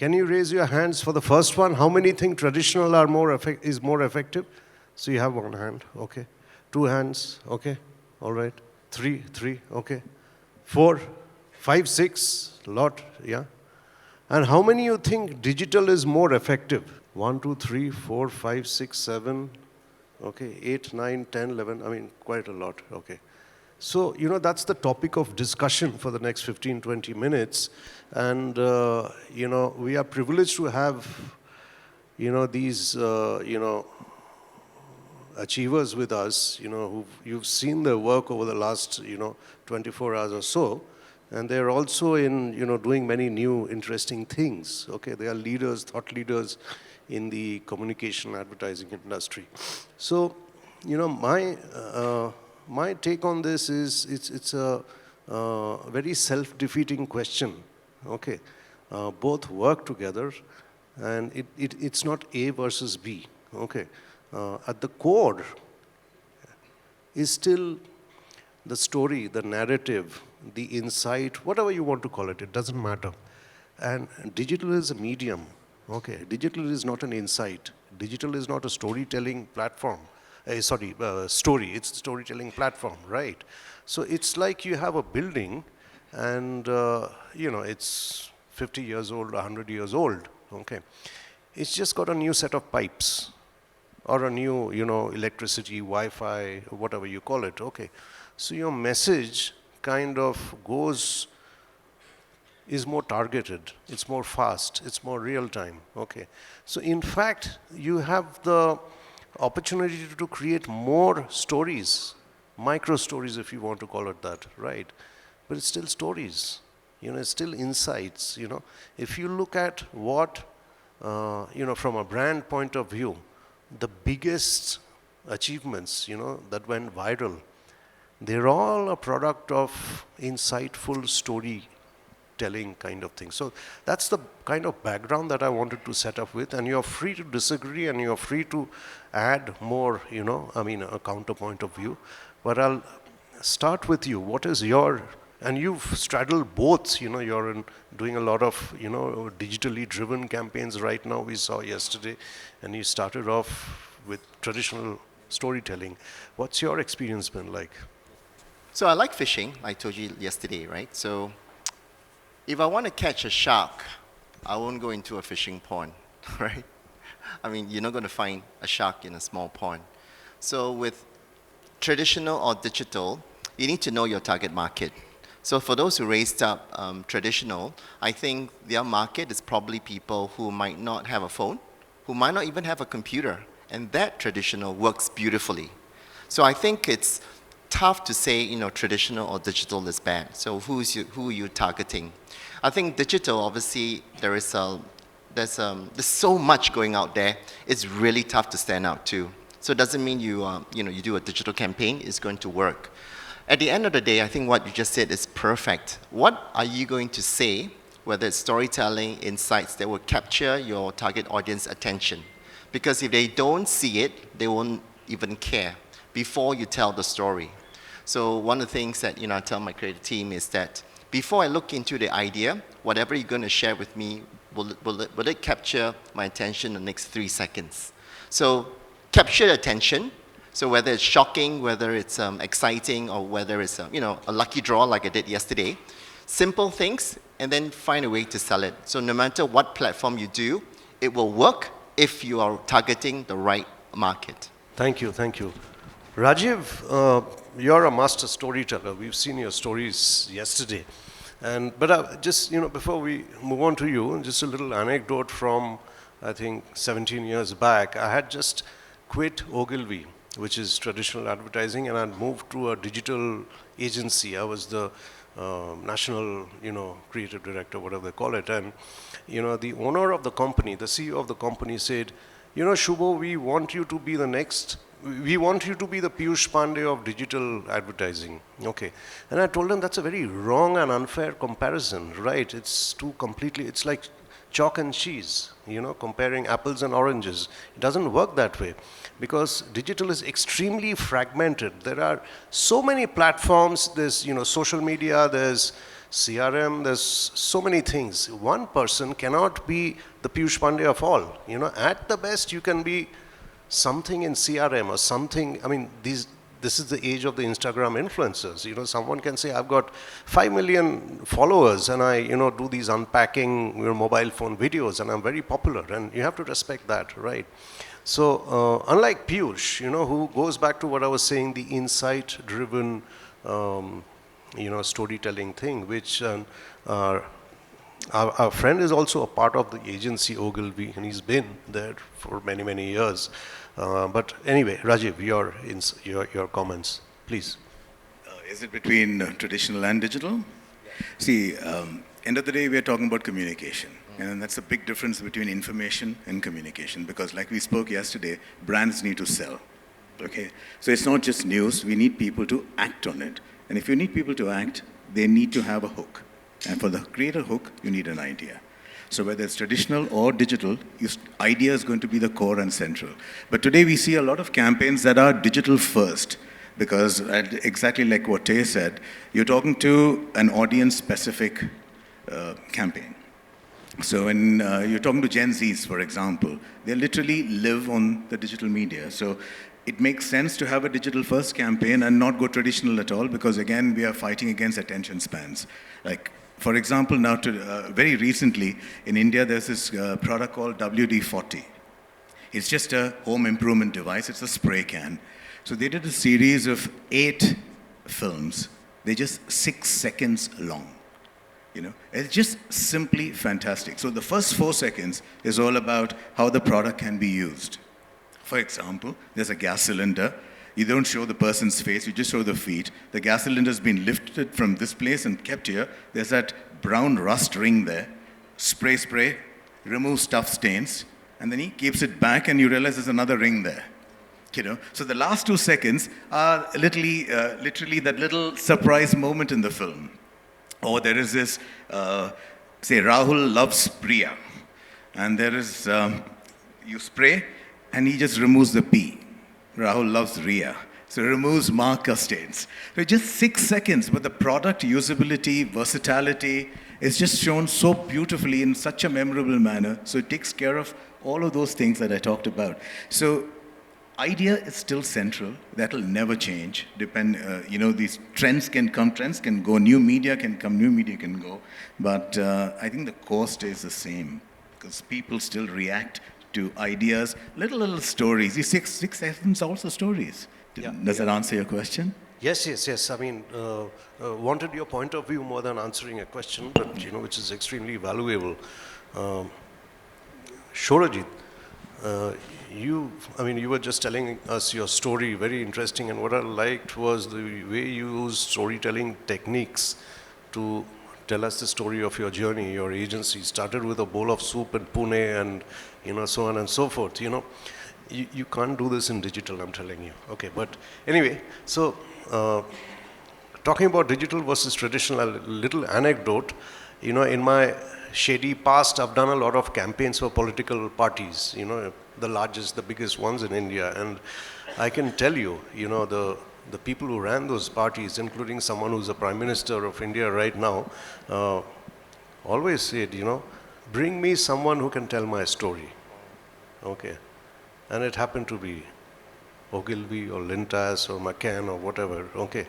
Can you raise your hands for the first one? How many think traditional are is more effective? So you have one hand, okay. 2 hands, okay. All right. 3, okay. 4, 5, 6, lot, yeah. And how many you think digital is more effective? 1, 2, 3, 4, 5, 6, 7, okay, 8, 9, 10, 11, I mean, quite a lot, okay. So, that's the topic of discussion for the next 15, 20 minutes. And, we are privileged to have, these, achievers with us, you've seen their work over the last, 24 hours or so. And they're also in, doing many new interesting things, okay? They are leaders, thought leaders in the communication advertising industry. So, my take on this is it's a very self-defeating question, okay? Both work together, and it's not A versus B, okay? At the core is still the story, the narrative, the insight, whatever you want to call it, it doesn't matter. And digital is a medium, okay? Digital is not an insight. Digital is not a storytelling platform. Story, it's a storytelling platform, right? So it's like you have a building and, it's 50 years old, 100 years old, okay? It's just got a new set of pipes or a new, electricity, Wi-Fi, whatever you call it, okay? So your message kind of is more targeted, it's more fast, it's more real time, okay? So in fact, you have the opportunity to create more stories, micro stories if you want to call it that, right? But it's still stories, it's still insights, If you look at what, from a brand point of view, the biggest achievements, that went viral, they're all a product of insightful storytelling kind of thing. So that's the kind of background that I wanted to set up with, and you're free to disagree and you're free to add more, a counterpoint of view. But I'll start with you. What is your, and you've straddled both, you're doing a lot of, digitally driven campaigns right now, we saw yesterday, and you started off with traditional storytelling. What's your experience been like? So I like fishing, I told you yesterday, right? So if I want to catch a shark, I won't go into a fishing pond, right? I mean, you're not going to find a shark in a small pond. So with traditional or digital, you need to know your target market. So for those who raised up traditional, I think their market is probably people who might not have a phone, who might not even have a computer, and that traditional works beautifully. So I think it's tough to say, traditional or digital is bad. So who are you targeting? I think digital, obviously, there's so much going out there. It's really tough to stand out too. So it doesn't mean you do a digital campaign, it's going to work. At the end of the day, I think what you just said is perfect. What are you going to say, whether it's storytelling, insights, that will capture your target audience attention? Because if they don't see it, they won't even care before you tell the story. So one of the things that I tell my creative team is that before I look into the idea, whatever you're going to share with me, will it capture my attention in the next 3 seconds? So capture attention. So whether it's shocking, whether it's exciting, or whether it's a lucky draw like I did yesterday, simple things, and then find a way to sell it. So no matter what platform you do, it will work if you are targeting the right market. Thank you. Rajiv, you're a master storyteller. We've seen your stories yesterday. But just, before we move on to you, just a little anecdote from, I think, 17 years back. I had just quit Ogilvy, which is traditional advertising, and I'd moved to a digital agency. I was the national, creative director, whatever they call it. And, the owner of the company, the CEO of the company said, Shubho, we want you to be the Piyush Pandey of digital advertising. Okay. And I told him that's a very wrong and unfair comparison, right? It's like chalk and cheese, comparing apples and oranges. It doesn't work that way because digital is extremely fragmented. There are so many platforms. There's, social media, there's CRM, there's so many things. One person cannot be the Piyush Pandey of all. You know, at the best, you can be something in CRM or something. I mean, this is the age of the Instagram influencers. You know, someone can say, I've got 5 million followers and I, you know, do these unpacking your mobile phone videos and I'm very popular. And you have to respect that, right? So unlike Piyush, you know, who goes back to what I was saying, the insight-driven, you know, storytelling thing, which our friend is also a part of the agency Ogilvy, and he's been there for many, many years. But anyway, Rajiv, your comments, please. Is it between traditional and digital? See, end of the day, we are talking about communication. And that's a big difference between information and communication. Because like we spoke yesterday, brands need to sell. Okay? So it's not just news. We need people to act on it. And if you need people to act, they need to have a hook. And for the create a hook, you need an idea. So whether it's traditional or digital, idea is going to be the core and central. But today we see a lot of campaigns that are digital first. Because exactly like what Tay said, you're talking to an audience-specific campaign. So when you're talking to Gen Zs, for example, they literally live on the digital media. So it makes sense to have a digital-first campaign and not go traditional at all, because again, we are fighting against attention spans. Like, for example, now very recently in India, there's this product called WD-40. It's just a home improvement device. It's a spray can. So they did a series of 8 films. They're just 6 seconds long. You know, it's just simply fantastic. So the first 4 seconds is all about how the product can be used. For example, there's a gas cylinder. You don't show the person's face, you just show the feet. The gas cylinder's been lifted from this place and kept here. There's that brown rust ring there. Spray, remove stuff stains, and then he keeps it back and you realize there's another ring there. You know, so the last 2 seconds are literally that little surprise moment in the film. Or there is this, say, Rahul loves Priya. And there is, you spray, and he just removes the P. Rahul loves Riya. So he removes marker stains. So just 6 seconds, but the product usability, versatility is just shown so beautifully in such a memorable manner. So it takes care of all of those things that I talked about. So idea is still central. That will never change. You know, these trends can come, trends can go. New media can come, new media can go. But I think the core stays the same because people still react to ideas, little stories. These 6 seconds also stories. Yeah. Does that answer your question? Yes. I mean, wanted your point of view more than answering a question, but you know, which is extremely valuable. Sourajit, you were just telling us your story, very interesting, and what I liked was the way you used storytelling techniques to tell us the story of your journey. Your agency started with a bowl of soup in Pune and, you know, so on and so forth, you know. You can't do this in digital, I'm telling you. Okay, but anyway, so talking about digital versus traditional, a little anecdote, you know, in my shady past, I've done a lot of campaigns for political parties, you know, the largest, the biggest ones in India. And I can tell you, you know, the people who ran those parties, including someone who's the Prime Minister of India right now, always said, you know, bring me someone who can tell my story. Okay. And it happened to be Ogilvy or Lintas or McCann or whatever, okay,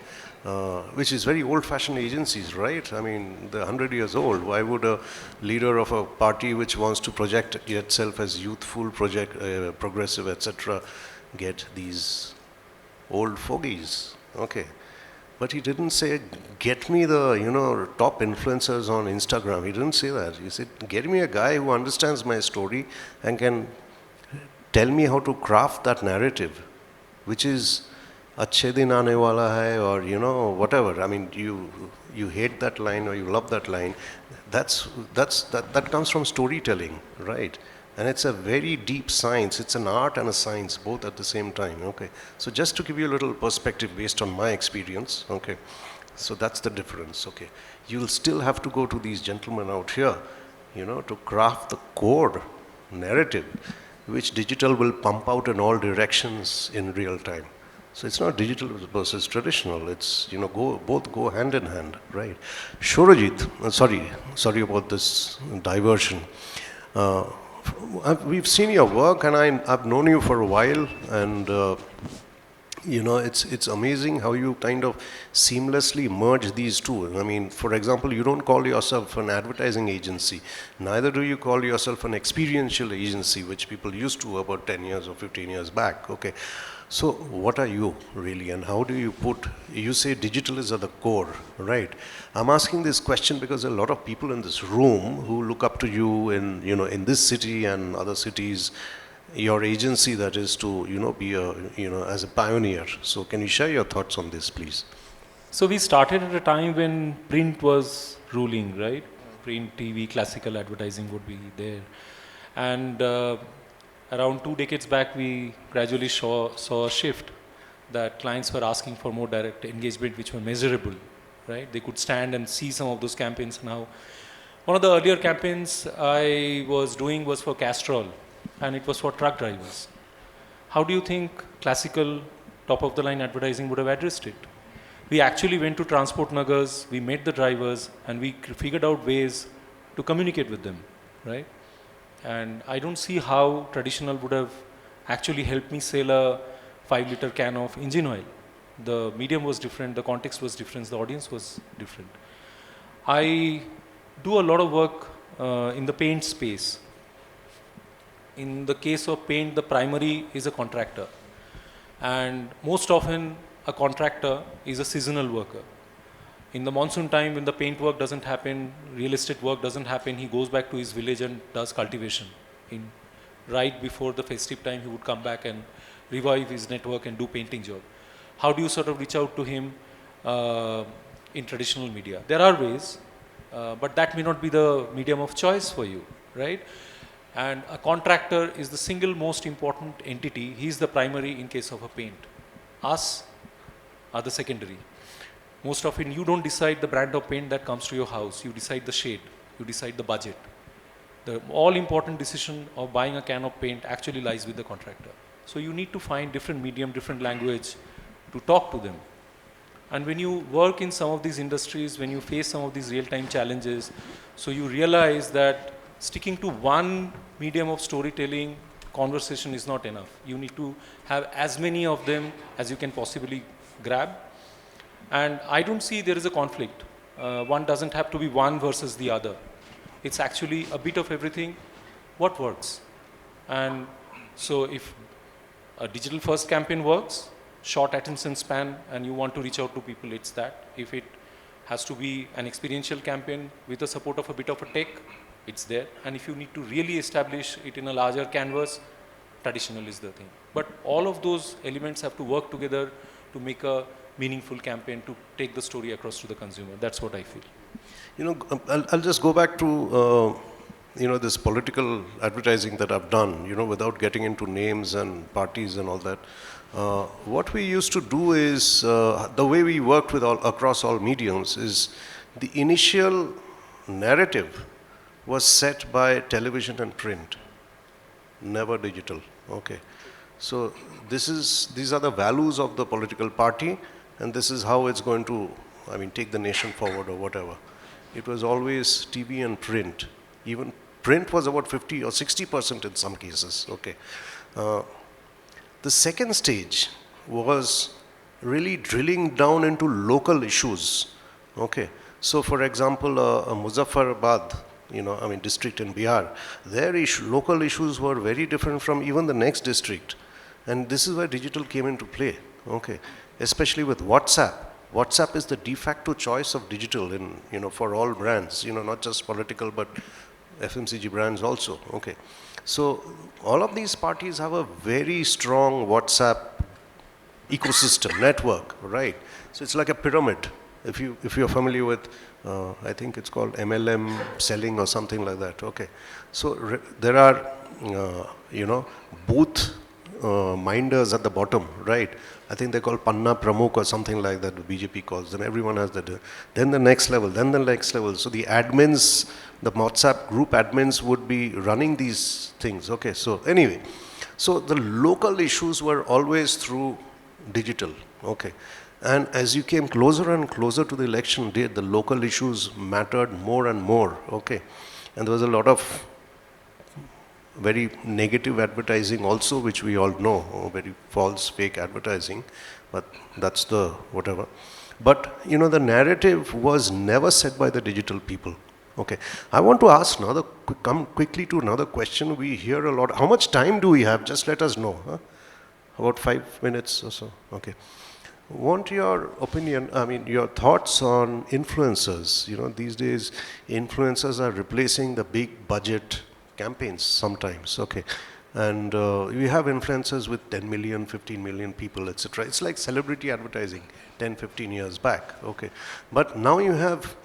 which is very old-fashioned agencies, right? I mean, they're 100 years old. Why would a leader of a party which wants to project itself as youthful, progressive, etc., get these old fogies? Okay. But he didn't say, get me the, you know, top influencers on Instagram. He didn't say that. He said, get me a guy who understands my story and can tell me how to craft that narrative, which is "Achhe din aane wala hai," or you know, whatever. I mean, you hate that line or you love that line. That comes from storytelling, right? And it's a very deep science. It's an art and a science, both at the same time. Okay. So just to give you a little perspective based on my experience. Okay. So that's the difference. Okay. You'll still have to go to these gentlemen out here, you know, to craft the core narrative, which digital will pump out in all directions in real time. So it's not digital versus traditional. It's, both go hand in hand, right? Shurajit, sorry about this diversion. Uh, we've seen your work, and I've known you for a while, and it's amazing how you kind of seamlessly merge these two. I mean, for example, you don't call yourself an advertising agency, neither do you call yourself an experiential agency, which people used to about 10 years or 15 years back, okay? So what are you really, and how do you you say digital is at the core, right? I'm asking this question because there are a lot of people in this room who look up to you in this city and other cities, your agency, that is, to be as a pioneer. So can you share your thoughts on this, please? So we started at a time when print was ruling, right? Print, TV, classical advertising would be there. And around 2 decades back, we gradually saw a shift that clients were asking for more direct engagement, which were measurable, right? They could stand and see some of those campaigns now. One of the earlier campaigns I was doing was for Castrol, and it was for truck drivers. How do you think classical top-of-the-line advertising would have addressed it? We actually went to Transport Nagars, we met the drivers, and we figured out ways to communicate with them, right? And I don't see how traditional would have actually helped me sell a 5-liter can of engine oil. The medium was different, the context was different, the audience was different. I do a lot of work in the paint space. In the case of paint, the primary is a contractor. And most often, a contractor is a seasonal worker. In the monsoon time, when the paint work doesn't happen, real estate work doesn't happen, he goes back to his village and does cultivation. Right before the festive time, he would come back and revive his network and do painting job. How do you sort of reach out to him in traditional media? There are ways, but that may not be the medium of choice for you, right? And a contractor is the single most important entity. He's the primary in case of a paint. Us are the secondary. Most often you don't decide the brand of paint that comes to your house. You decide the shade. You decide the budget. The all important decision of buying a can of paint actually lies with the contractor. So you need to find different medium, different language to talk to them. And when you work in some of these industries, when you face some of these real-time challenges, so you realize that sticking to one medium of storytelling, conversation is not enough. You need to have as many of them as you can possibly grab. And I don't see there is a conflict. One doesn't have to be one versus the other. It's actually a bit of everything. What works? And so if a digital first campaign works, short attention span, and you want to reach out to people, it's that. If it has to be an experiential campaign with the support of a bit of a tech, it's there. And if you need to really establish it in a larger canvas, traditional is the thing. But all of those elements have to work together to make a meaningful campaign, to take the story across to the consumer. That's what I feel. I'll just go back to, this political advertising that I've done, without getting into names and parties and all that. What we used to do is, the way we worked with across all mediums is the initial narrative was set by television and print, never digital, okay. So these are the values of the political party, and this is how it's going to, take the nation forward or whatever. It was always TV and print. Even print was about 50 or 60% in some cases, okay. The second stage was really drilling down into local issues, okay. So for example, Muzaffarabad, district in Bihar, their local issues were very different from even the next district. And this is where digital came into play, okay. Especially with WhatsApp. WhatsApp is the de facto choice of digital for all brands, not just political, but FMCG brands also, okay. So all of these parties have a very strong WhatsApp ecosystem, network, right? So it's like a pyramid. If you're familiar with, I think it's called MLM selling or something like that. Okay, so there are, booth minders at the bottom, right? I think they call Panna Pramukh or something like that. The BJP calls them. Everyone has that. Then the next level. Then the next level. So the admins, the WhatsApp group admins would be running these things. Okay. So anyway, so the local issues were always through digital, okay. And as you came closer and closer to the election day, the local issues mattered more and more, okay. And there was a lot of very negative advertising also, which we all know, very false, fake advertising, but that's the whatever. But, you know, the narrative was never set by the digital people. Okay, I want to ask another, come quickly to another question. We hear a lot. How much time do we have? Just let us know. Huh? About 5 minutes or so. Okay. Want your opinion, I mean, your thoughts on influencers. You know, these days, influencers are replacing the big budget campaigns sometimes. Okay. And we have influencers with 10 million, 15 million people, etc. It's like celebrity advertising 10, 15 years back. Okay. But now you have,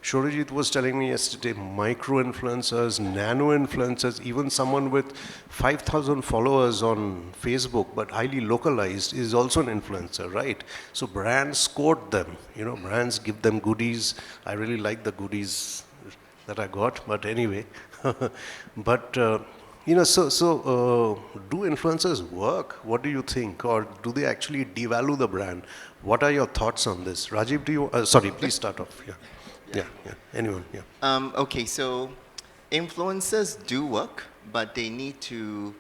Sourajit was telling me yesterday, micro-influencers, nano-influencers, even someone with 5,000 followers on Facebook, but highly localized, is also an influencer, right? So brands quote them, you know, brands give them goodies. I really like the goodies that I got, but anyway. But, you know, do influencers work? What do you think? Or do they actually devalue the brand? What are your thoughts on this? Rajiv, do you, sorry, please start off. Yeah. Yeah. Anyone, yeah. Okay, so influencers do work, but they need to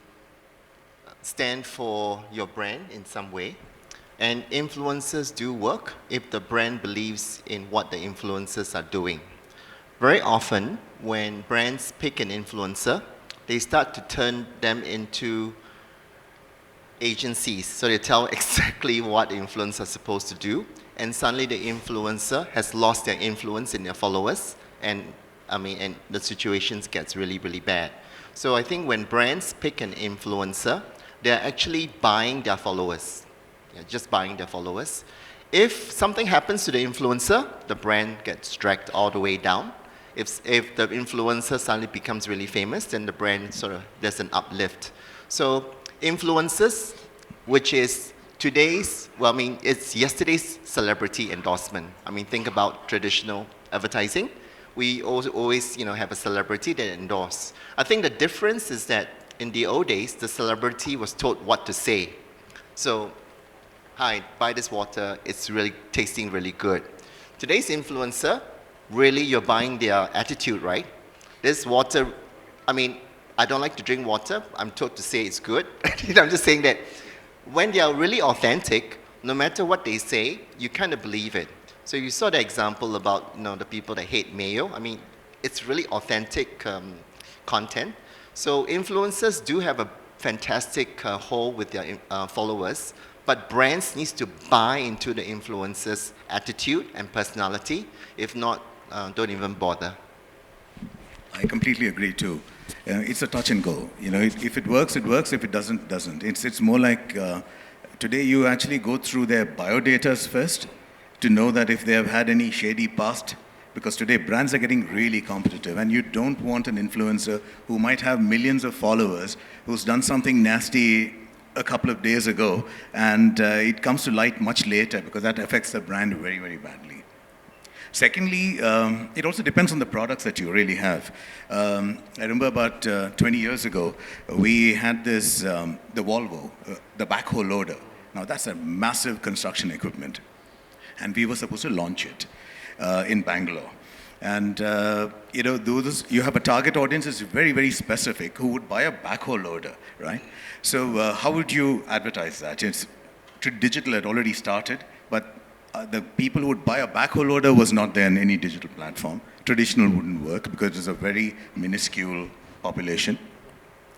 stand for your brand in some way. And influencers do work if the brand believes in what the influencers are doing. Very often, when brands pick an influencer, they start to turn them into agencies. So they tell exactly what the influencers are supposed to do. And suddenly the influencer has lost their influence in their followers, and the situations gets really, really bad. So I think when brands pick an influencer, they're actually buying their followers. They're just buying their followers. If something happens to the influencer, the brand gets dragged all the way down. If the influencer suddenly becomes really famous, then the brand there's an uplift. So influencers, which is it's yesterday's celebrity endorsement. I mean, think about traditional advertising. We always have a celebrity that endorse. I think the difference is that in the old days, the celebrity was told what to say. So, hi, buy this water, it's really tasting really good. Today's influencer, really you're buying their attitude, right? This water, I don't like to drink water, I'm told to say it's good. I'm just saying that when they are really authentic, no matter what they say, you kind of believe it. So you saw the example about the people that hate mayo. I mean, it's really authentic content. So influencers do have a fantastic hold with their followers, but brands needs to buy into the influencers' attitude and personality. If not, don't even bother. I completely agree too. It's a touch and go. If it works, it works. If it doesn't, it doesn't. It's more like today you actually go through their biodatas first to know that if they have had any shady past, because today brands are getting really competitive, and you don't want an influencer who might have millions of followers who's done something nasty a couple of days ago, and it comes to light much later because that affects the brand very, very badly. Secondly, it also depends on the products that you really have. I remember about 20 years ago, we had this, the Volvo, the backhoe loader. Now that's a massive construction equipment. And we were supposed to launch it in Bangalore. And you have a target audience that's very, very specific who would buy a backhoe loader, right? So how would you advertise that? Digital had already started, but the people who would buy a backhoe loader was not there in any digital platform. Traditional wouldn't work because it's a very minuscule population.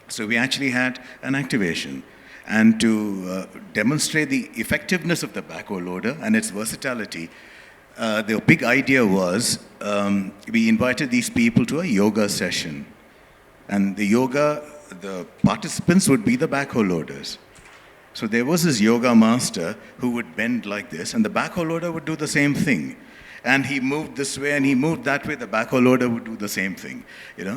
So we actually had an activation. And to demonstrate the effectiveness of the backhoe loader and its versatility, the big idea was we invited these people to a yoga session. And the participants would be the backhoe loaders. So there was this yoga master who would bend like this, and the backhoe loader would do the same thing. And he moved this way and he moved that way, the backhoe loader would do the same thing.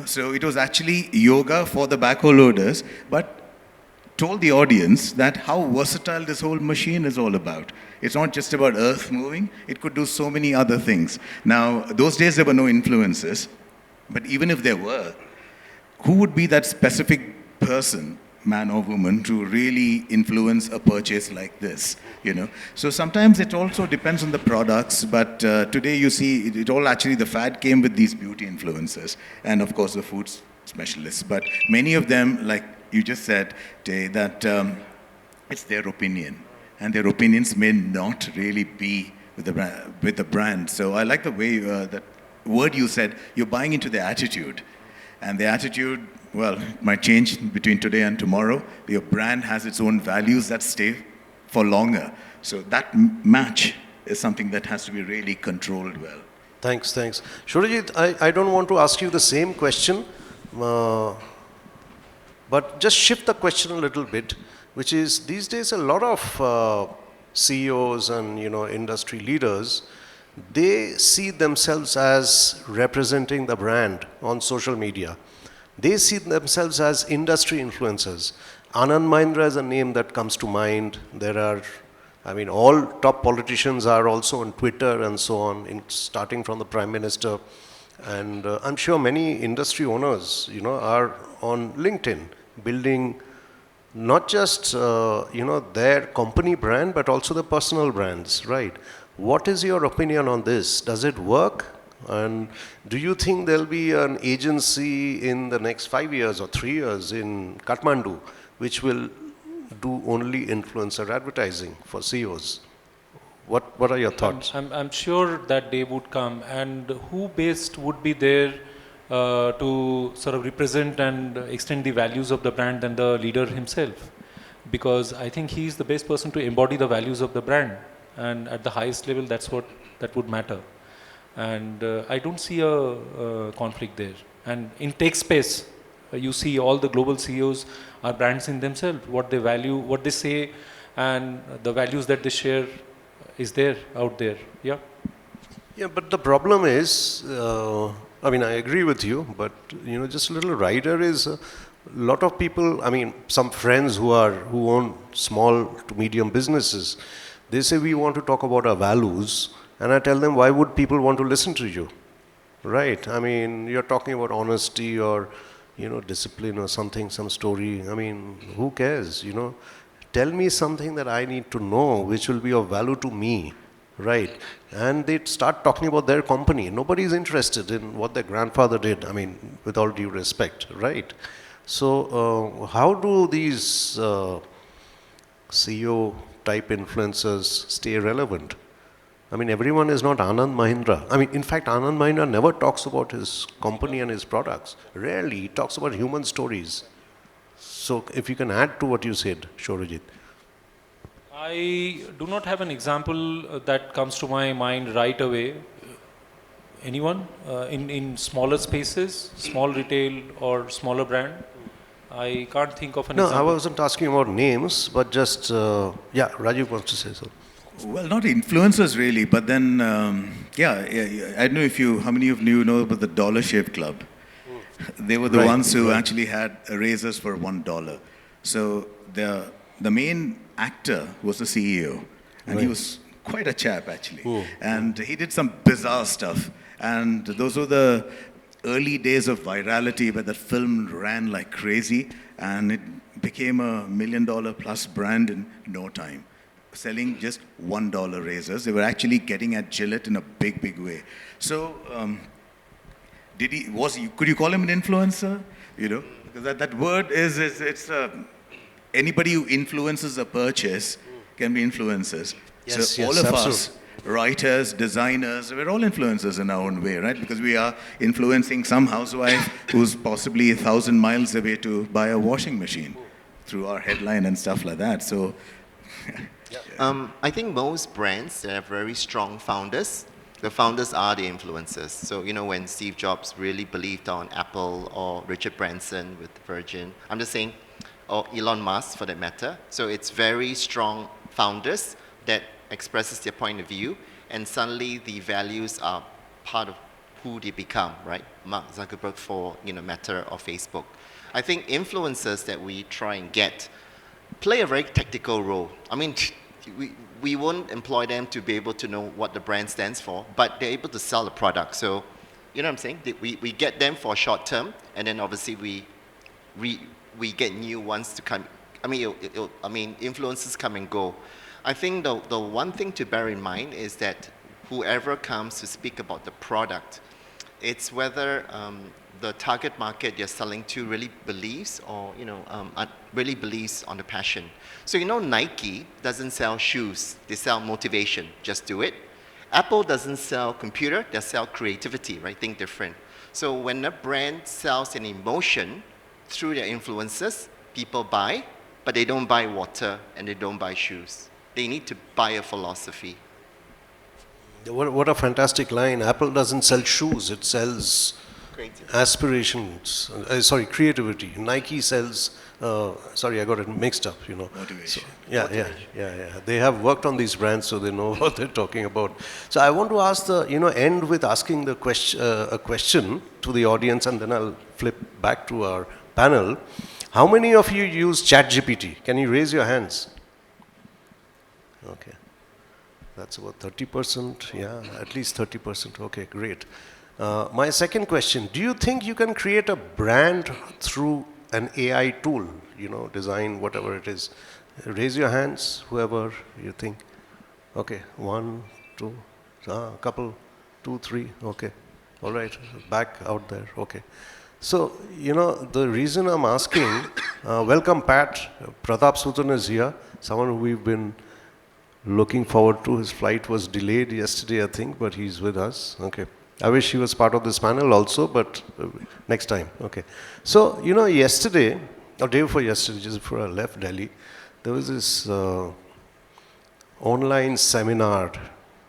So it was actually yoga for the backhoe loaders, but told the audience that how versatile this whole machine is all about. It's not just about earth moving, it could do so many other things. Now, those days there were no influencers, but even if there were, who would be that specific person man or woman to really influence a purchase like this, you know. So sometimes it also depends on the products, but today you see it all actually, the fad came with these beauty influencers and of course the food specialists. But many of them, like you just said, Tay, that it's their opinion, and their opinions may not really be with the brand. So I like the way that word you said, you're buying into the attitude. And the attitude, well, might change between today and tomorrow. Your brand has its own values that stay for longer. So that match is something that has to be really controlled well. Thanks. Sourajit, I don't want to ask you the same question, but just shift the question a little bit, which is these days a lot of CEOs and industry leaders, they see themselves as representing the brand on social media. They see themselves as industry influencers. Anand Mahindra is a name that comes to mind. There are, all top politicians are also on Twitter and so on, starting from the Prime Minister. And I'm sure many industry owners, are on LinkedIn, building not just, their company brand, but also the personal brands, right? What is your opinion on this? Does it work? And do you think there'll be an agency in the next 5 years or 3 years in Kathmandu which will do only influencer advertising for CEOs? What are your thoughts? I'm sure that day would come, and who best would be there to sort of represent and extend the values of the brand than the leader himself? Because I think he's the best person to embody the values of the brand, and at the highest level, that would matter. And I don't see a conflict there. And in tech space, you see all the global CEOs are brands in themselves. What they value, what they say, and the values that they share is there, out there. Yeah. Yeah, but the problem is, I agree with you, but just a little rider is a lot of people. Some friends who own small to medium businesses, they say we want to talk about our values, and I tell them, why would people want to listen to you, right? You're talking about honesty or discipline or something, some story. Who cares? Tell me something that I need to know, which will be of value to me. Right, and they start talking about their company. Nobody is interested in what their grandfather did, with all due respect, right? So how do these CEO type influencers stay relevant? Everyone is not Anand Mahindra. In fact, Anand Mahindra never talks about his company and his products. Rarely, he talks about human stories. So if you can add to what you said, Sourajit. I do not have an example that comes to my mind right away. Anyone in smaller spaces, small retail or smaller brand? I can't think of an example. No, I wasn't asking about names, but just, Rajiv wants to say so. Well, not influencers really, but then, I don't know how many of you know about the Dollar Shave Club. They were the ones who actually had razors for $1. So the main actor was the CEO, and he was quite a chap actually. And he did some bizarre stuff. And those were the early days of virality where the film ran like crazy, and it became a $1 million plus brand in no time, selling just $1 razors. They were actually getting at Gillette in a big way. So could you call him an influencer? Because that word it's anybody who influences a purchase can be influencers. So all of us, writers, designers, we're all influencers in our own way, right? Because we are influencing some housewife who's possibly 1,000 miles away to buy a washing machine through our headline and stuff like that. So, I think most brands, they have very strong founders. The founders are the influencers. So, when Steve Jobs really believed on Apple, or Richard Branson with Virgin, I'm just saying, or Elon Musk for that matter. So it's very strong founders that expresses their point of view, and suddenly the values are part of who they become, right? Mark Zuckerberg for Meta or Facebook. I think influencers that we try and get play a very tactical role. We won't employ them to be able to know what the brand stands for, but they're able to sell the product. So, you know what I'm saying? We get them for short term, and then obviously we we get new ones to come. I mean, influencers come and go. I think the one thing to bear in mind is that whoever comes to speak about the product, it's whether the target market you're selling to really believes or, really believes on the passion. So, Nike doesn't sell shoes, they sell motivation, just do it. Apple doesn't sell computer, they sell creativity, right? Think different. So when a brand sells an emotion through their influencers, people buy, but they don't buy water and they don't buy shoes. They need to buy a philosophy. What a fantastic line. Apple doesn't sell shoes, it sells Creativity. aspirations, creativity. Nike sells, I got it mixed up, Motivation. So, yeah. They have worked on these brands, so they know what they're talking about. So I want to ask end with asking the a question to the audience, and then I'll flip back to our panel. How many of you use ChatGPT? Can you raise your hands? Okay. That's about 30%, yeah, at least 30%. Okay, great. My second question, do you think you can create a brand through an AI tool, design, whatever it is? Raise your hands, whoever you think. Okay, one, two, couple, two, three, okay. All right, back out there, okay. So, the reason I'm asking, welcome Pat, Pratap Sutan is here, someone who we've been looking forward to. His flight was delayed yesterday, I think, but he's with us. Okay. I wish he was part of this panel also, but next time. Okay. So, yesterday, or day before yesterday, just before I left Delhi, there was this online seminar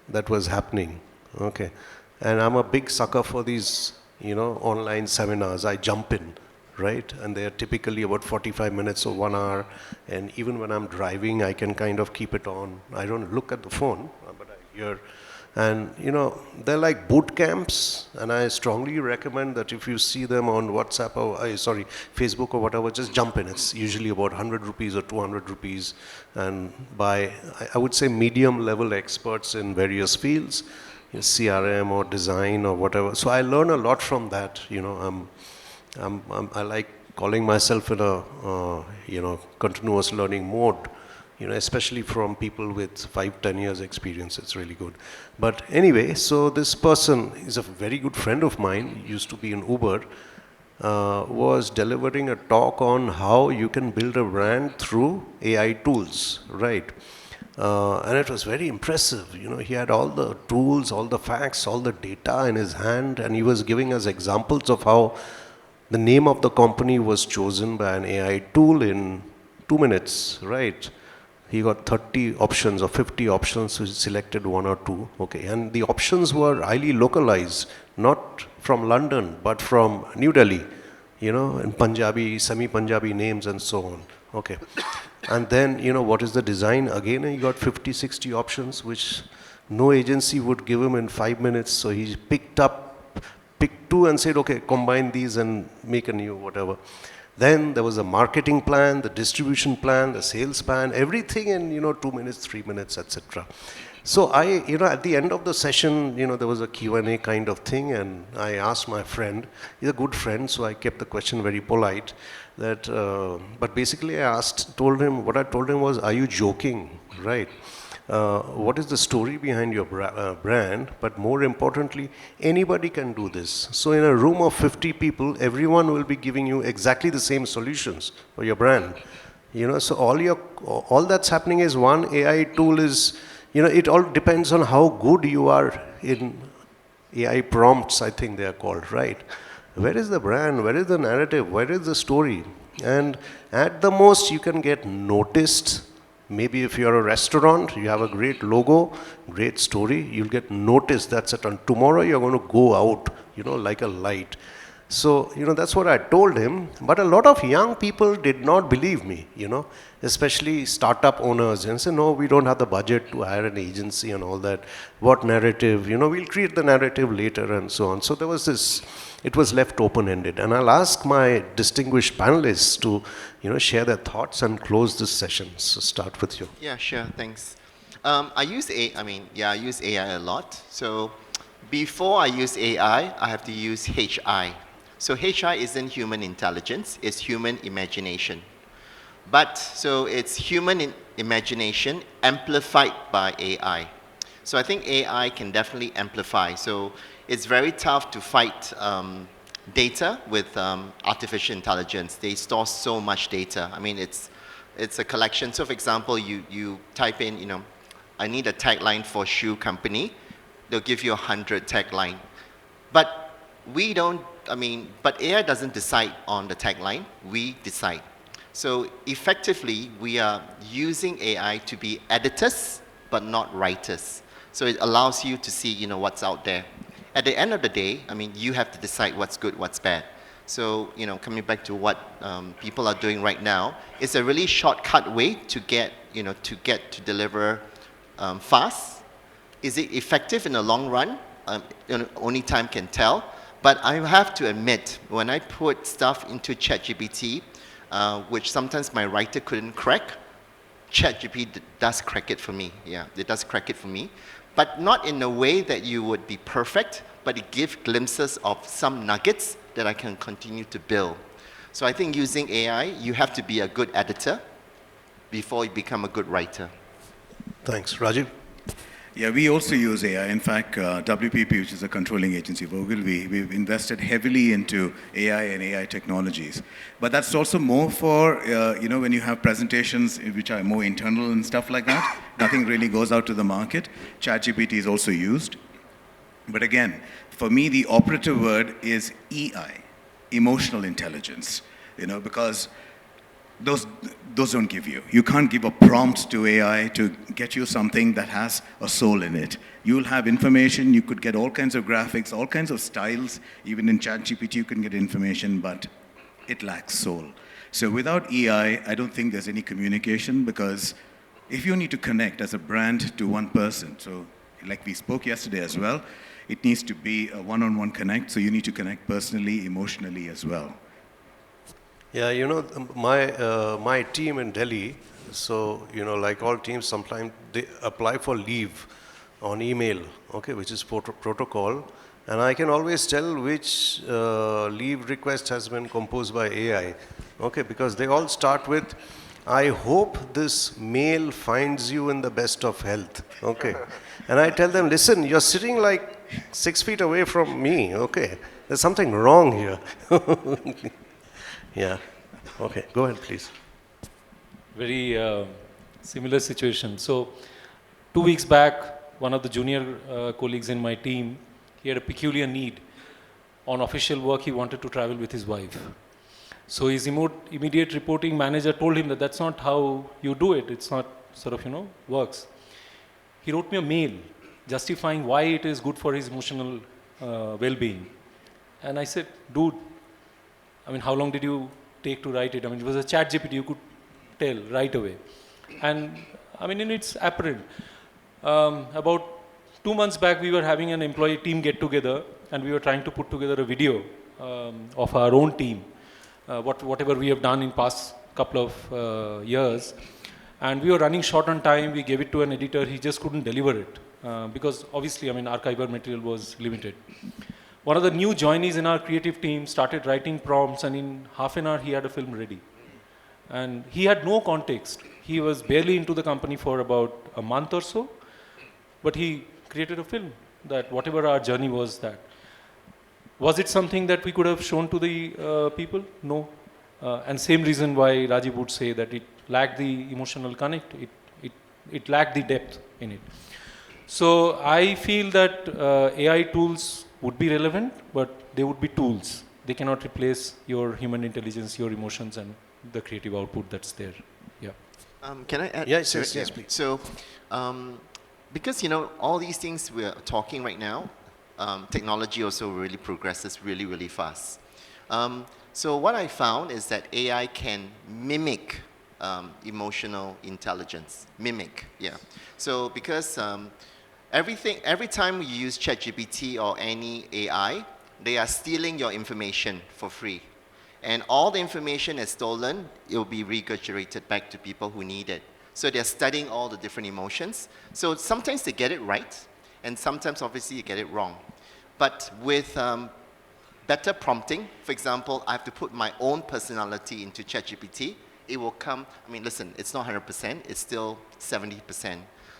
that was happening. Okay. And I'm a big sucker for these, online seminars. I jump in, right? And they're typically about 45 minutes or 1 hour. And even when I'm driving, I can kind of keep it on. I don't look at the phone, but I hear. And, they're like boot camps. And I strongly recommend that if you see them on WhatsApp or, Facebook or whatever, just jump in. It's usually about 100 rupees or 200 rupees. And by, I would say, medium level experts in various fields, CRM or design or whatever. So I learn a lot from that. I like calling myself in a, continuous learning mode, especially from people with 5-10 years experience. It's really good. But anyway, so this person is a very good friend of mine, used to be in Uber, was delivering a talk on how you can build a brand through AI tools, right? And it was very impressive. He had all the tools, all the facts, all the data in his hand, and he was giving us examples of how the name of the company was chosen by an AI tool in 2 minutes, right? He got 30 options or 50 options, so he selected 1 or 2, okay. And the options were highly localized, not from London, but from New Delhi, in Punjabi, semi-Punjabi names and so on, okay. And then, what is the design? Again, he got 50, 60 options, which no agency would give him in 5 minutes. So he picked 2 and said, okay, combine these and make a new whatever. Then there was a marketing plan, the distribution plan, the sales plan, everything in, 2 minutes, 3 minutes, etc. So I, at the end of the session, there was a Q&A kind of thing, and I asked my friend, he's a good friend, so I kept the question very polite, that, but basically told him, what I told him was, are you joking, right? What is the story behind your brand? But more importantly, anybody can do this. So in a room of 50 people, everyone will be giving you exactly the same solutions for your brand. So all that's happening is one AI tool is, it all depends on how good you are in AI prompts, I think they are called, right? Where is the brand? Where is the narrative? Where is the story? And at the most, you can get noticed. Maybe if you're a restaurant, you have a great logo, great story, you'll get noticed. That's it. And tomorrow you're going to go out, like a light. So, that's what I told him. But a lot of young people did not believe me, especially startup owners. And say, no, we don't have the budget to hire an agency and all that. What narrative? We'll create the narrative later and so on. So there was this, it was left open-ended. And I'll ask my distinguished panelists to, share their thoughts and close this session. So start with you. Yeah, sure, thanks. I use AI a lot. So before I use AI, I have to use HI. So HR isn't human intelligence, it's human imagination. But, so it's human imagination amplified by AI. So I think AI can definitely amplify. So it's very tough to fight data with artificial intelligence. They store so much data. I mean, it's a collection. So for example, you type in, I need a tagline for shoe company. They'll give you 100 tagline. But we don't, but AI doesn't decide on the tagline, we decide. So effectively, we are using AI to be editors, but not writers. So it allows you to see, what's out there. At the end of the day, you have to decide what's good, what's bad. So, coming back to what people are doing right now, it's a really shortcut way to get to deliver fast. Is it effective in the long run? Only time can tell. But I have to admit, when I put stuff into ChatGPT, which sometimes my writer couldn't crack, ChatGPT does crack it for me. Yeah, it does crack it for me. But not in a way that you would be perfect, but it gives glimpses of some nuggets that I can continue to build. So I think using AI, you have to be a good editor before you become a good writer. Thanks. Rajiv? Yeah, we also use AI. In fact, WPP, which is a controlling agency of Ogilvy, we've invested heavily into AI and AI technologies. But that's also more for, when you have presentations which are more internal and stuff like that, nothing really goes out to the market. ChatGPT is also used. But again, for me, the operative word is EI, emotional intelligence, because those don't give you. You can't give a prompt to AI to get you something that has a soul in it. You'll have information, you could get all kinds of graphics, all kinds of styles. Even in ChatGPT, you can get information, but it lacks soul. So without EI, I don't think there's any communication, because if you need to connect as a brand to one person, so like we spoke yesterday as well, it needs to be a one-on-one connect, so you need to connect personally, emotionally as well. Yeah, my team in Delhi, so, like all teams, sometimes they apply for leave on email, okay, which is protocol. And I can always tell which leave request has been composed by AI, okay, because they all start with, I hope this mail finds you in the best of health, okay. And I tell them, listen, you're sitting like 6 feet away from me, okay. There's something wrong here. Yeah. Okay, go ahead, please. Very similar situation. So 2 weeks back, one of the junior colleagues in my team, he had a peculiar need. On official work, he wanted to travel with his wife. So his immediate reporting manager told him that that's not how you do it. It's not works. He wrote me a mail justifying why it is good for his emotional well-being. And I said, dude, how long did you take to write it? It was a ChatGPT, you could tell right away. And it's apparent. About 2 months back, we were having an employee team get together, and we were trying to put together a video of our own team, whatever we have done in past couple of years. And we were running short on time. We gave it to an editor. He just couldn't deliver it because obviously, archival material was limited. One of the new joinees in our creative team started writing prompts, and in half an hour, he had a film ready. And he had no context. He was barely into the company for about a month or so, but he created a film that whatever our journey was that. Was it something that we could have shown to the people? No. And same reason why Rajiv would say that it lacked the emotional connect, it lacked the depth in it. So I feel that AI tools would be relevant, but they would be tools. They cannot replace your human intelligence, your emotions, and the creative output that's there. Yeah. Can I add? Yes, please. So, because all these things we're talking right now, technology also really progresses really, really fast. So what I found is that AI can mimic emotional intelligence. Mimic, yeah. So because every time you use ChatGPT or any AI, they are stealing your information for free. And all the information is stolen, it will be regurgitated back to people who need it. So they're studying all the different emotions. So sometimes they get it right, and sometimes obviously you get it wrong. But with better prompting. For example, I have to put my own personality into ChatGPT. It will come, I mean, listen, it's not 100%, it's still 70%.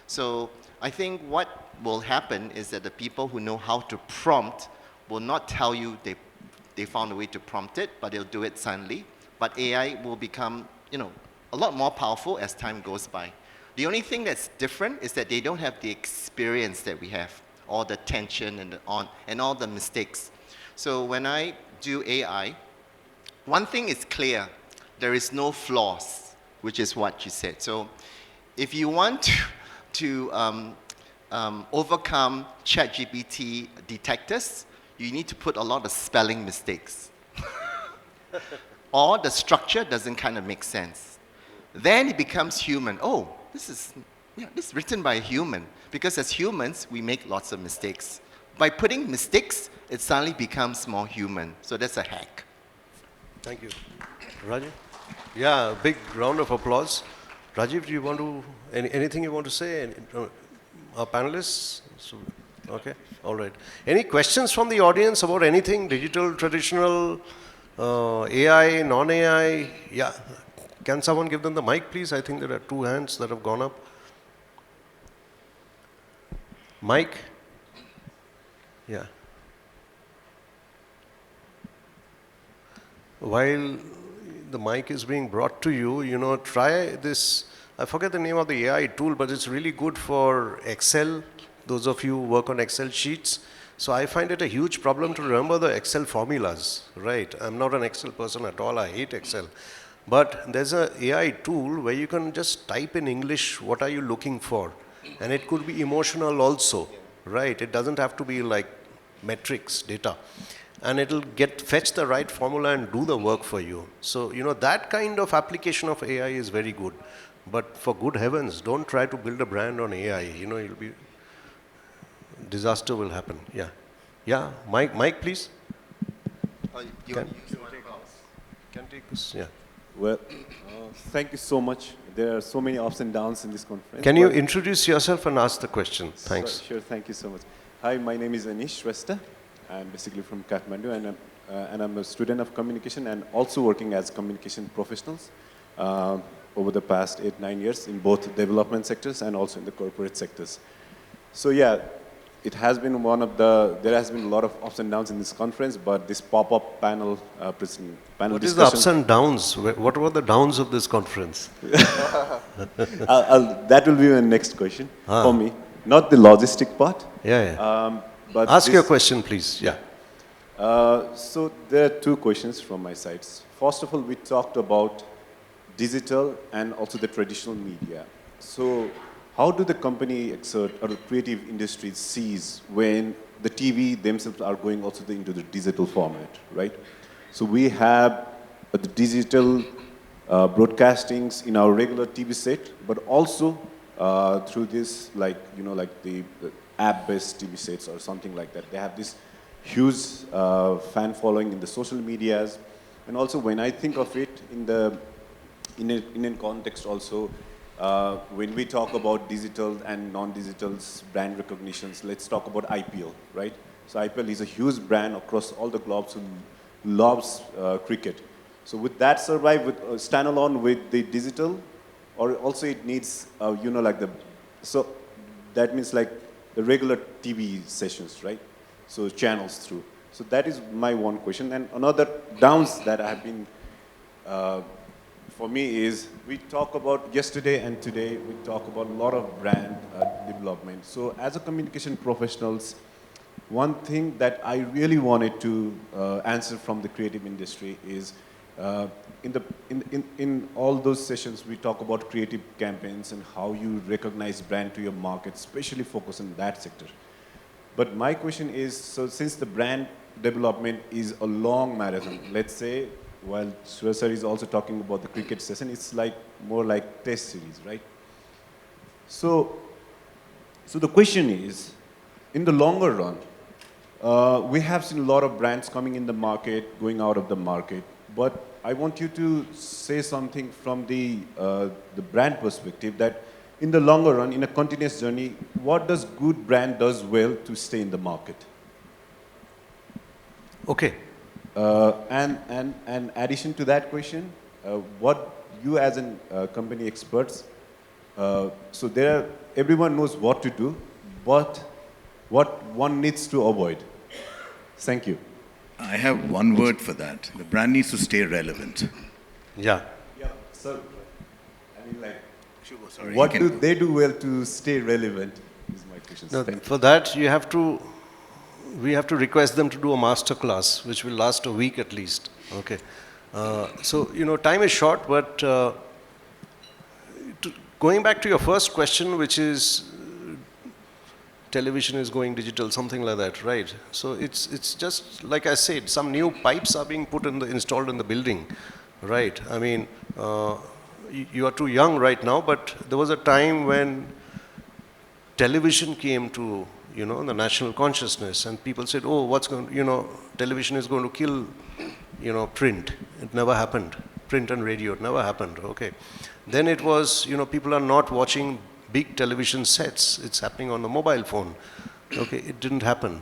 So I think what will happen is that the people who know how to prompt will not tell you they found a way to prompt it, but they'll do it silently. But AI will become, a lot more powerful as time goes by. The only thing that's different is that they don't have the experience that we have, all the tension and all the mistakes. So when I do AI, one thing is clear, there is no flaws, which is what you said. So if you want to overcome ChatGPT detectors, you need to put a lot of spelling mistakes. Or the structure doesn't kind of make sense. Then it becomes human. Oh, this is written by a human. Because as humans, we make lots of mistakes. By putting mistakes, it suddenly becomes more human. So that's a hack. Thank you. Rajiv? Yeah, big round of applause. Rajiv, do you want to, anything you want to say? Our panelists? Okay, all right. Any questions from the audience about anything, digital, traditional, AI, non-AI? Yeah. Can someone give them the mic, please? I think there are 2 hands that have gone up. Mic? Yeah. While the mic is being brought to you, try this. I forget the name of the AI tool, but it's really good for Excel. Those of you who work on Excel sheets. So I find it a huge problem to remember the Excel formulas, right? I'm not an Excel person at all. I hate Excel. But there's an AI tool where you can just type in English, what are you looking for? And it could be emotional also, right? It doesn't have to be like metrics, data. And it'll fetch the right formula and do the work for you. So, that kind of application of AI is very good. But for good heavens, don't try to build a brand on AI. Disaster will happen. Yeah. Yeah, Mike, please. Can take this, yeah. Well, thank you so much. There are so many ups and downs in this conference. Can you introduce yourself and ask the question? Thanks. Sure, thank you so much. Hi, my name is Anish Resta. I'm basically from Kathmandu, and I'm a student of communication and also working as communication professionals over the past 8-9 years in both development sectors and also in the corporate sectors. So yeah, it has been there has been a lot of ups and downs in this conference, but this pop-up panel discussion. What is the ups and downs? What were the downs of this conference? That will be my next question for me. Not the logistic part. Yeah. But ask your question, please. Yeah. So there are 2 questions from my side. First of all, we talked about digital and also the traditional media. So how do the company exert or the creative industry sees when the TV themselves are going also into the digital format, right? So we have the digital broadcastings in our regular TV set, but also through this, like the app-based TV sets or something like that. They have this huge fan following in the social medias, and also when I think of it in a context also, when we talk about digital and non-digital brand recognitions, let's talk about IPL, right? So IPL is a huge brand across all the globes who loves cricket. So would that survive with stand alone with the digital, or also it needs so that means like the regular TV sessions, right? So channels through. So that is my one question. And another downs that have been for me is we talk about yesterday and today we talk about a lot of brand development. So as a communication professionals, one thing that I really wanted to answer from the creative industry is in all those sessions we talk about creative campaigns and how you recognize brand to your market, especially focus on that sector. But my question is, so since the brand development is a long marathon, let's say, while Shubho sir is also talking about the cricket session, it's like more like test series, right? So the question is, in the longer run, we have seen a lot of brands coming in the market, going out of the market, but I want you to say something from the brand perspective that in the longer run, in a continuous journey, what does good brand does well to stay in the market? Okay, And addition to that question, what you as an company experts, so there, everyone knows what to do, but what one needs to avoid. Thank you. I have one word for that. The brand needs to stay relevant. Yeah. Yeah, sir. I mean, like, Shubho, sorry, what you do can- they do well to stay relevant? Is my question. No, Thank you. for that, we have to request them to do a master class, which will last a week at least. Okay. So, time is short, but going back to your first question, which is television is going digital, something like that, right? So it's just like I said, some new pipes are being installed in the building, right? I mean, you are too young right now, but there was a time when television came to the national consciousness, and people said, oh, television is going to kill print. It never happened. Print and radio, it never happened. Okay. Then it was, people are not watching big television sets. It's happening on the mobile phone. Okay, it didn't happen.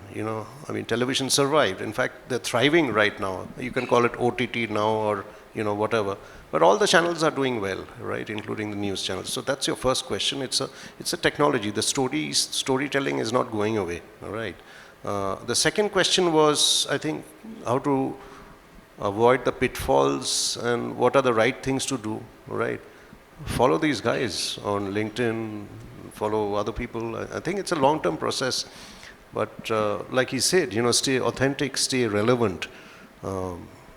I mean, television survived. In fact, they're thriving right now. You can call it OTT now, or whatever. But all the channels are doing well, right, including the news channels. So that's your first question. It's a technology. The storytelling is not going away. All right. The second question was, I think, how to avoid the pitfalls and what are the right things to do. All right. Follow these guys on LinkedIn. Follow other people. I think it's a long-term process. But like he said, stay authentic, stay relevant.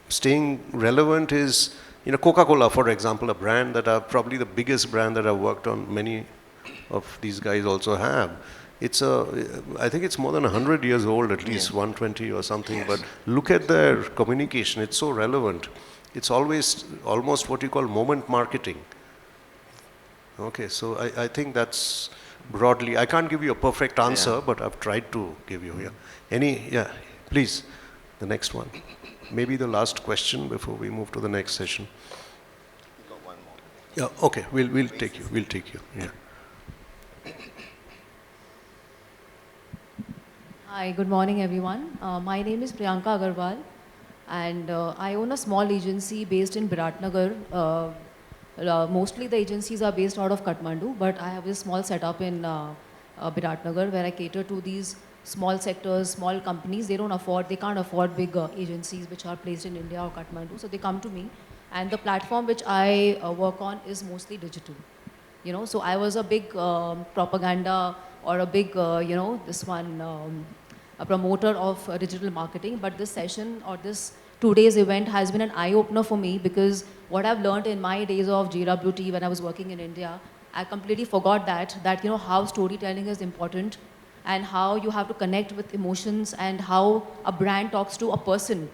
Staying relevant is, Coca-Cola, for example, a brand that probably the biggest brand that I've worked on. Many of these guys also have. I think it's more than 100 years old, at least 120 or something. Yes. But look at their communication. It's so relevant. It's always almost what you call moment marketing. Okay, so I think that's broadly. I can't give you a perfect answer, but I've tried to give you. Yeah. Please, the next one. Maybe the last question before we move to the next session. We've got one more. Yeah. Okay. We'll take you. We'll take you. Yeah. Hi. Good morning, everyone. My name is Priyanka Agarwal, and I own a small agency based in Biratnagar. Mostly the agencies are based out of Kathmandu, but I have a small setup in Biratnagar where I cater to these small sectors, small companies. They can't afford big agencies which are placed in India or Kathmandu, so they come to me. And the platform which I work on is mostly digital. So I was a big propaganda or a big, a promoter of digital marketing, but this session or this 2 days event has been an eye-opener for me, because what I've learned in my days of JWT when I was working in India, I completely forgot that how storytelling is important and how you have to connect with emotions and how a brand talks to a person.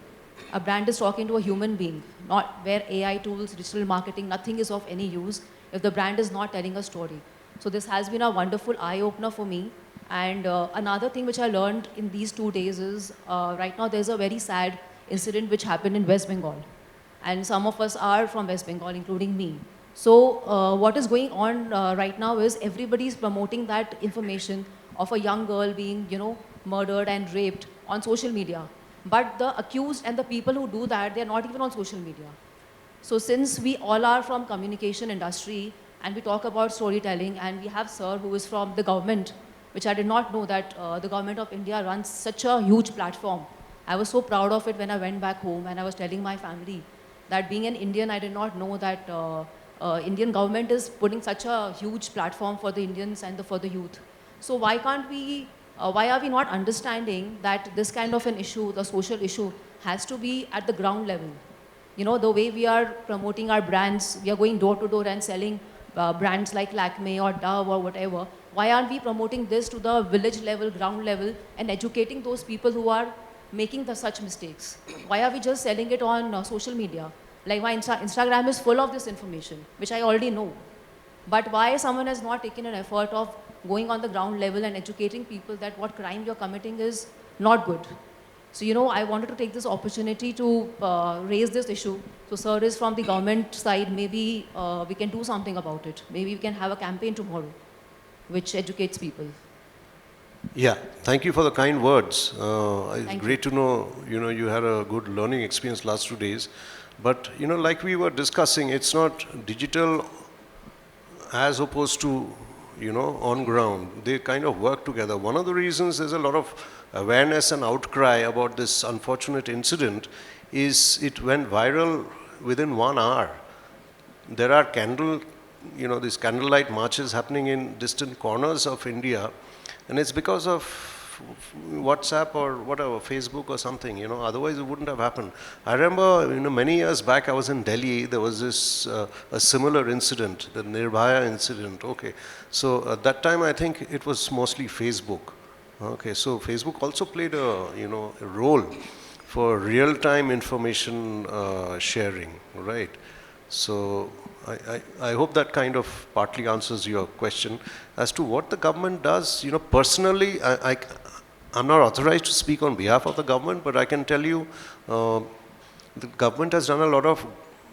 A brand is talking to a human being, not where AI tools, digital marketing, nothing is of any use if the brand is not telling a story. So this has been a wonderful eye-opener for me. And another thing which I learned in these 2 days is right now there's a very sad incident which happened in West Bengal. And some of us are from West Bengal, including me. So what is going on right now is everybody is promoting that information of a young girl being, murdered and raped on social media. But the accused and the people who do that, they're not even on social media. So since we all are from communication industry and we talk about storytelling, and we have Sir who is from the government, which I did not know that the government of India runs such a huge platform. I was so proud of it when I went back home and I was telling my family that being an Indian, I did not know that Indian government is putting such a huge platform for the Indians and for the youth. So why are we not understanding that this kind of an issue, the social issue, has to be at the ground level? The way we are promoting our brands, we are going door to door and selling brands like Lakme or Dove or whatever. Why aren't we promoting this to the village level, ground level, and educating those people who are making such mistakes? Why are we just selling it on social media? Like my Instagram is full of this information, which I already know. But why someone has not taken an effort of going on the ground level and educating people that what crime you're committing is not good? So, I wanted to take this opportunity to raise this issue. So, sir is from the government side. Maybe we can do something about it. Maybe we can have a campaign tomorrow which educates people. Yeah, thank you for the kind words. It's Thank great to know, you had a good learning experience last 2 days. But, like we were discussing, it's not digital as opposed to, on ground. They kind of work together. One of the reasons there's a lot of awareness and outcry about this unfortunate incident is it went viral within 1 hour. There are these candlelight marches happening in distant corners of India, and it's because of WhatsApp or whatever, Facebook or something, otherwise it wouldn't have happened. I remember, many years back I was in Delhi, there was this, a similar incident, the Nirbhaya incident, okay. So at that time I think it was mostly Facebook. Okay, so Facebook also played a role for real-time information sharing, right? So I hope that kind of partly answers your question. As to what the government does, personally, I'm not authorized to speak on behalf of the government, but I can tell you the government has done a lot of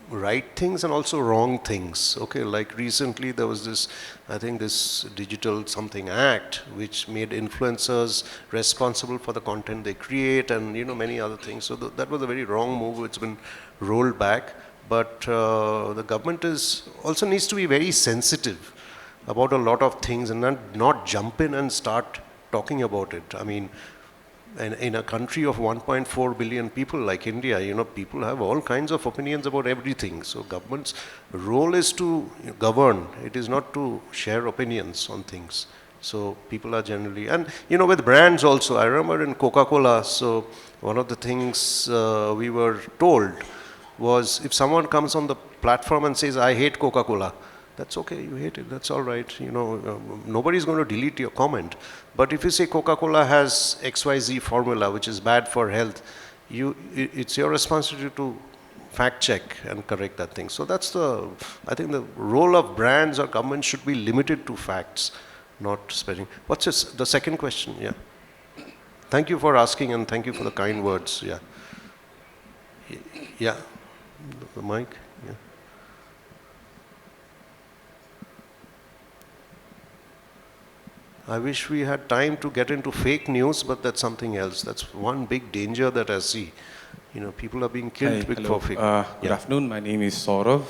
right things and also wrong things. Okay, like recently there was this, I think this Digital Something Act, which made influencers responsible for the content they create and, many other things. So that was a very wrong move. It's been rolled back. But the government also needs to be very sensitive about a lot of things and not jump in and start talking about it. I mean, in a country of 1.4 billion people like India, people have all kinds of opinions about everything. So government's role is to govern. It is not to share opinions on things. So people are generally, and with brands also, I remember in Coca-Cola, so one of the things we were told was if someone comes on the platform and says, I hate Coca-Cola, that's okay, you hate it, that's all right. Nobody's going to delete your comment. But if you say Coca-Cola has XYZ formula, which is bad for health, it's your responsibility to fact check and correct that thing. So that's I think the role of brands or government should be limited to facts, not spreading. What's the second question? Yeah. Thank you for asking and thank you for the kind words. Yeah. Yeah. The mic. Yeah. I wish we had time to get into fake news, but that's something else. That's one big danger that I see. People are being killed for fake. Good afternoon. My name is Saurav.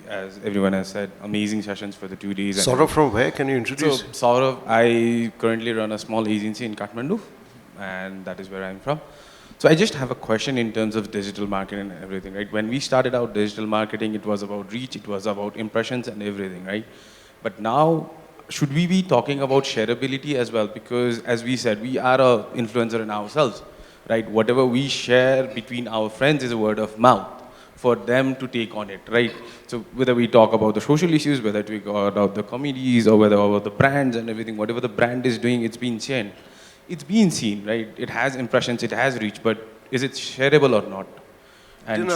As everyone has said, amazing sessions for the 2 days. Saurav from where? Can you introduce? So, Saurav, I currently run a small agency in Kathmandu, and that is where I'm from. So I just have a question in terms of digital marketing and everything, right? When we started out digital marketing, it was about reach, it was about impressions and everything, right? But now, should we be talking about shareability as well? Because as we said, we are an influencer in ourselves, right? Whatever we share between our friends is a word of mouth for them to take on it, right? So whether we talk about the social issues, whether we talk about the comedies or whether about the brands and everything, whatever the brand is doing, it's been seen. It's been seen, right? It has impressions, it has reach, but is it shareable or not? And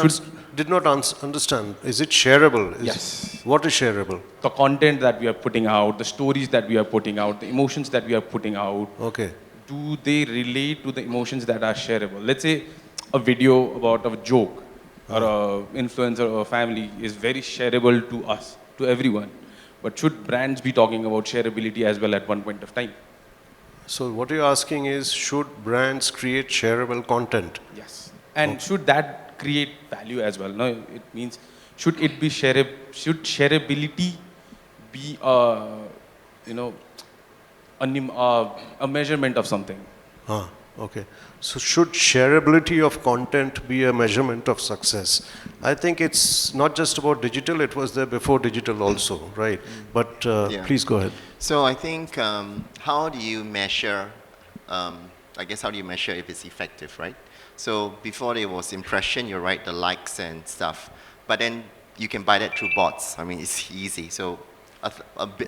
did not understand. Is it shareable? Yes. What is shareable? The content that we are putting out, the stories that we are putting out, the emotions that we are putting out. Okay. Do they relate to the emotions that are shareable? Let's say a video about a joke or an influencer or a family is very shareable to us, to everyone. But should brands be talking about shareability as well at one point of time? So what you're asking is, should brands create shareable content? Yes. And should that create value as well? No, it means, should it be should shareability be a measurement of something? Okay. So should shareability of content be a measurement of success? I think it's not just about digital, it was there before digital also, right? But please go ahead. So I think, how do you measure, I guess how do you measure if it's effective, right? So before there was impression, you're right, the likes and stuff. But then you can buy that through bots. I mean, it's easy. So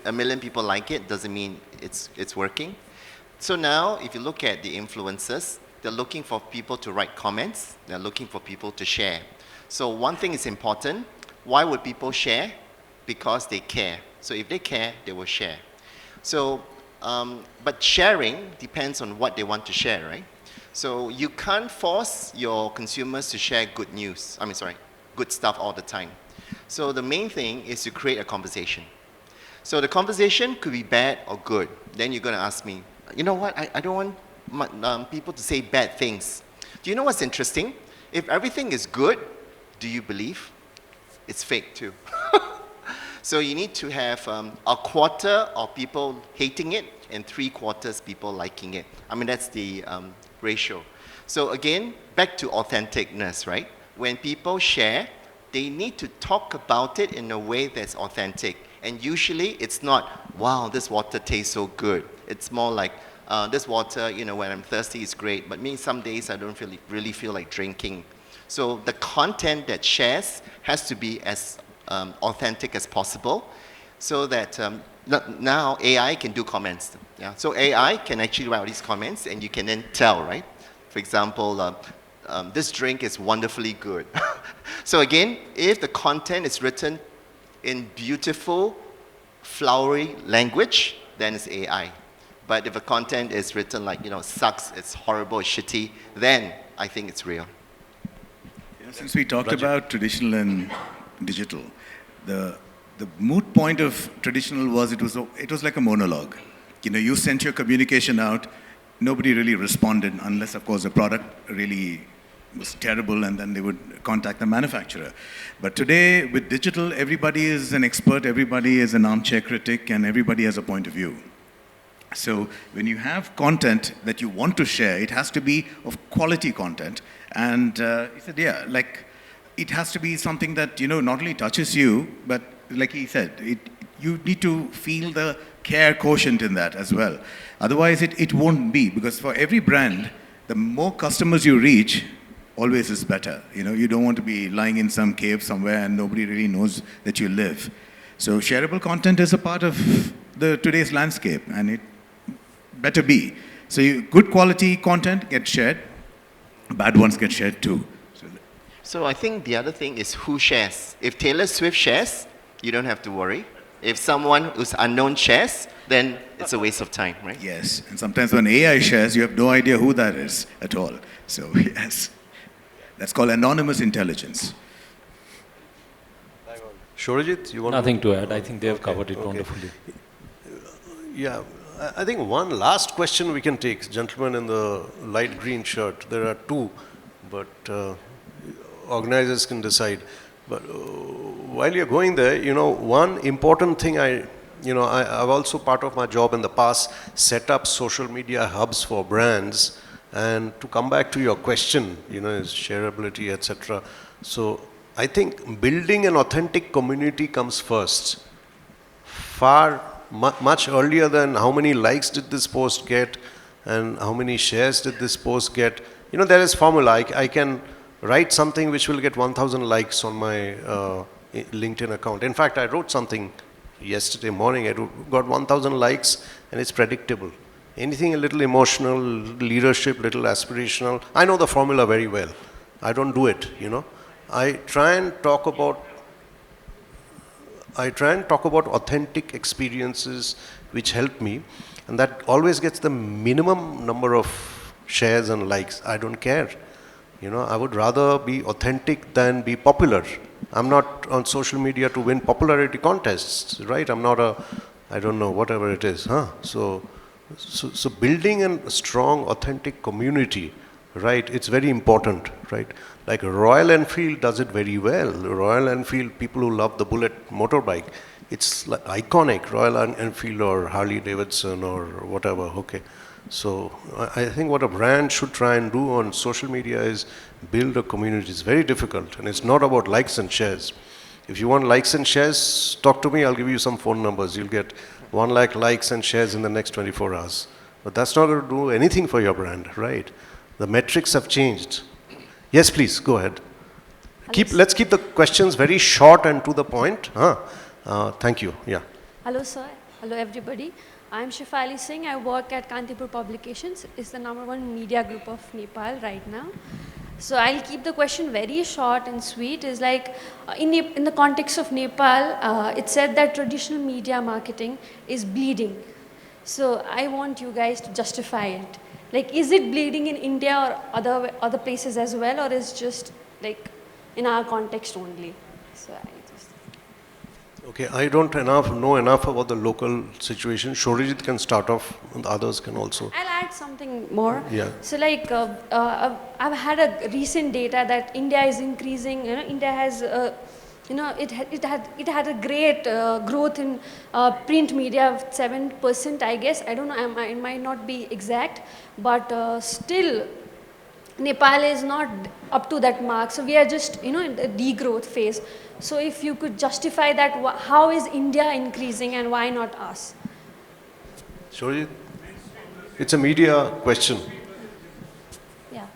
a million people like it doesn't mean it's working. So now, if you look at the influencers, they're looking for people to write comments. They're looking for people to share. So one thing is important. Why would people share? Because they care. So if they care, they will share. So, but sharing depends on what they want to share, right? So you can't force your consumers to share good news. Good stuff all the time. So the main thing is to create a conversation. So the conversation could be bad or good. Then you're going to ask me, you know what? I don't want people to say bad things. Do you know what's interesting? If everything is good, do you believe? It's fake too. So you need to have a quarter of people hating it and 3/4 people liking it. I mean, that's the ratio. So again, back to authenticness, right? When people share, they need to talk about it in a way that's authentic. And usually it's not, wow, this water tastes so good. It's more like, this water, you know, when I'm thirsty is great, but me some days I don't really feel like drinking. So the content that shares has to be as authentic as possible, so that now AI can do comments. Yeah? So AI can actually write these comments, and you can then tell, right? For example, this drink is wonderfully good. So again, if the content is written in beautiful, flowery language, then it's AI. But if the content is written like, you know, sucks, it's horrible, it's shitty, then I think it's real. Yeah, since we talked about traditional and digital, the moot point of traditional was it was like a monologue. You know, you sent your communication out, nobody really responded unless, of course, the product really was terrible, and then they would contact the manufacturer. But today, with digital, everybody is an expert, everybody is an armchair critic, and everybody has a point of view. So when you have content that you want to share, it has to be of quality content. And he said, yeah, like, it has to be something that, you know, not only touches you, but like he said, you need to feel the care quotient in that as well. Otherwise, it won't be, because for every brand, the more customers you reach, always is better. You know, you don't want to be lying in some cave somewhere and nobody really knows that you live. So shareable content is a part of today's landscape, and it better be. So good quality content gets shared, bad ones get shared too. So I think the other thing is who shares. If Taylor Swift shares, you don't have to worry. If someone who's unknown shares, then it's a waste of time, right? Yes, and sometimes when AI shares, you have no idea who that is at all. So yes, that's called anonymous intelligence. Shurajit, you want Nothing to add. I think they have covered it wonderfully. Yeah, I think one last question we can take. Gentleman in the light green shirt. There are two, but organizers can decide. But while you're going there, you know, one important thing I've also, part of my job in the past, set up social media hubs for brands. And to come back to your question, you know, is shareability, etc. So I think building an authentic community comes first. Much earlier than how many likes did this post get and how many shares did this post get. You know, there is formula. I can write something which will get 1,000 likes on my LinkedIn account. In fact, I wrote something yesterday morning. I got 1,000 likes, and it's predictable. Anything a little emotional, leadership, little aspirational. I know the formula very well. I don't do it, you know. I try and talk about authentic experiences which help me, and that always gets the minimum number of shares and likes. I don't care. You know, I would rather be authentic than be popular. I'm not on social media to win popularity contests, right? I'm not I don't know, whatever it is, huh? So building a strong, authentic community, right? It's very important, right? Like Royal Enfield does it very well. Royal Enfield, people who love the Bullet motorbike, it's like iconic, Royal Enfield or Harley Davidson or whatever, okay. So I think what a brand should try and do on social media is build a community. It's very difficult, and it's not about likes and shares. If you want likes and shares, talk to me, I'll give you some phone numbers. You'll get 1 lakh likes and shares in the next 24 hours. But that's not going to do anything for your brand, right? The metrics have changed. Yes, please, go ahead. Let's keep the questions very short and to the point. Thank you, yeah. Hello, sir. Hello, everybody. I'm Shifali Singh. I work at Kantipur Publications. It's the #1 media group of Nepal right now. So I'll keep the question very short and sweet. Is like, in the context of Nepal, it said that traditional media marketing is bleeding. So I want you guys to justify it. Like, is it bleeding in India or other places as well, or is just like in our context only? So I just... Okay, I don't know enough about the local situation. Shorijit can start off, and others can also. I'll add something more. Yeah. So like, I've had a recent data that India is increasing, India has, it had a great growth in print media of 7%, I guess. I don't know, it might not be exact, but still, Nepal is not up to that mark. So we are just, in the degrowth phase. So if you could justify that, how is India increasing and why not us? Shorijit, it's a media question. Yeah.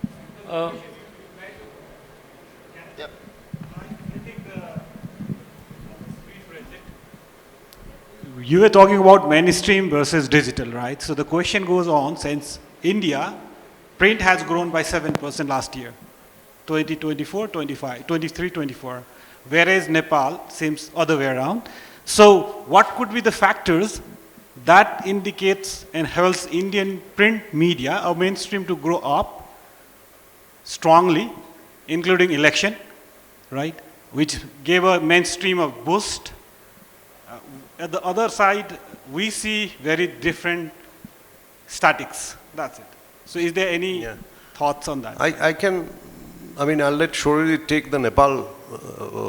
You were talking about mainstream versus digital, right? So the question goes on, since India, print has grown by 7% last year, 2024, 25, 23, 24, whereas Nepal seems other way around. So what could be the factors that indicates and helps Indian print media or mainstream to grow up strongly, including election, right, which gave a mainstream a boost. At the other side, we see very different statics. That's it. So is there any thoughts on that? I'll let Shorijit take the Nepal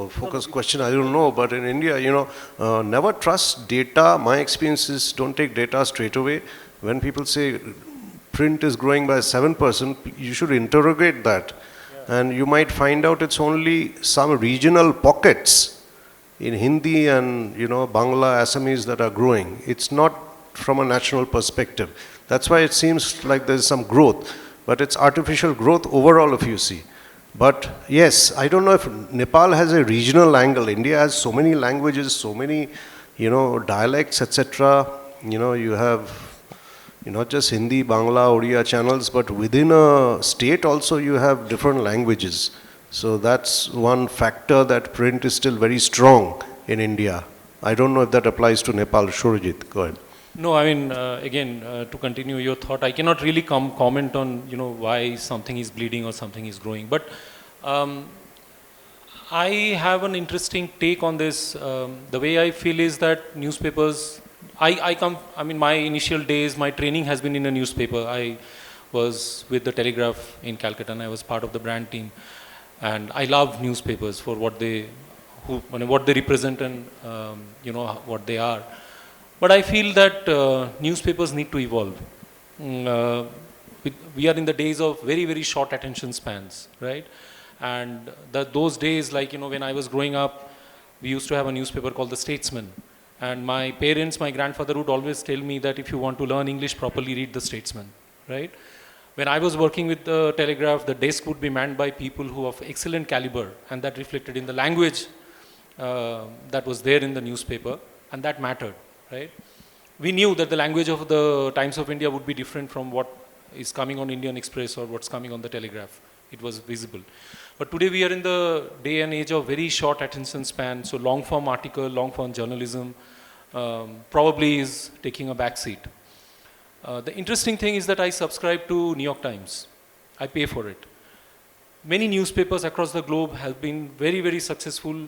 focus question. I don't know, but in India, never trust data. My experience is don't take data straight away. When people say print is growing by 7%, you should interrogate that. Yeah. And you might find out it's only some regional pockets in Hindi and Bangla, Assamese that are growing. It's not from a national perspective. That's why it seems like there's some growth, but it's artificial growth overall if you see. But yes, I don't know if Nepal has a regional angle. India has so many languages, so many, dialects, etc. You have not just Hindi, Bangla, Odia channels, but within a state also you have different languages. So that's one factor that print is still very strong in India. I don't know if that applies to Nepal. Shorijit, go ahead. No, again, to continue your thought, I cannot really comment on, why something is bleeding or something is growing. But I have an interesting take on this. The way I feel is that newspapers, my initial days, my training has been in a newspaper. I was with the Telegraph in Calcutta and I was part of the brand team. And I love newspapers for what they represent and, what they are. But I feel that newspapers need to evolve. We are in the days of very, very short attention spans, right? And those days, like, when I was growing up, we used to have a newspaper called The Statesman. And my parents, my grandfather would always tell me that if you want to learn English properly, read The Statesman, right? When I was working with the Telegraph, the desk would be manned by people who of excellent caliber, and that reflected in the language that was there in the newspaper, and that mattered, right? We knew that the language of the Times of India would be different from what is coming on Indian Express or what's coming on the Telegraph. It was visible. But today we are in the day and age of very short attention span, so long form article, long form journalism probably is taking a back seat. The interesting thing is that I subscribe to New York Times. I pay for it. Many newspapers across the globe have been very, very successful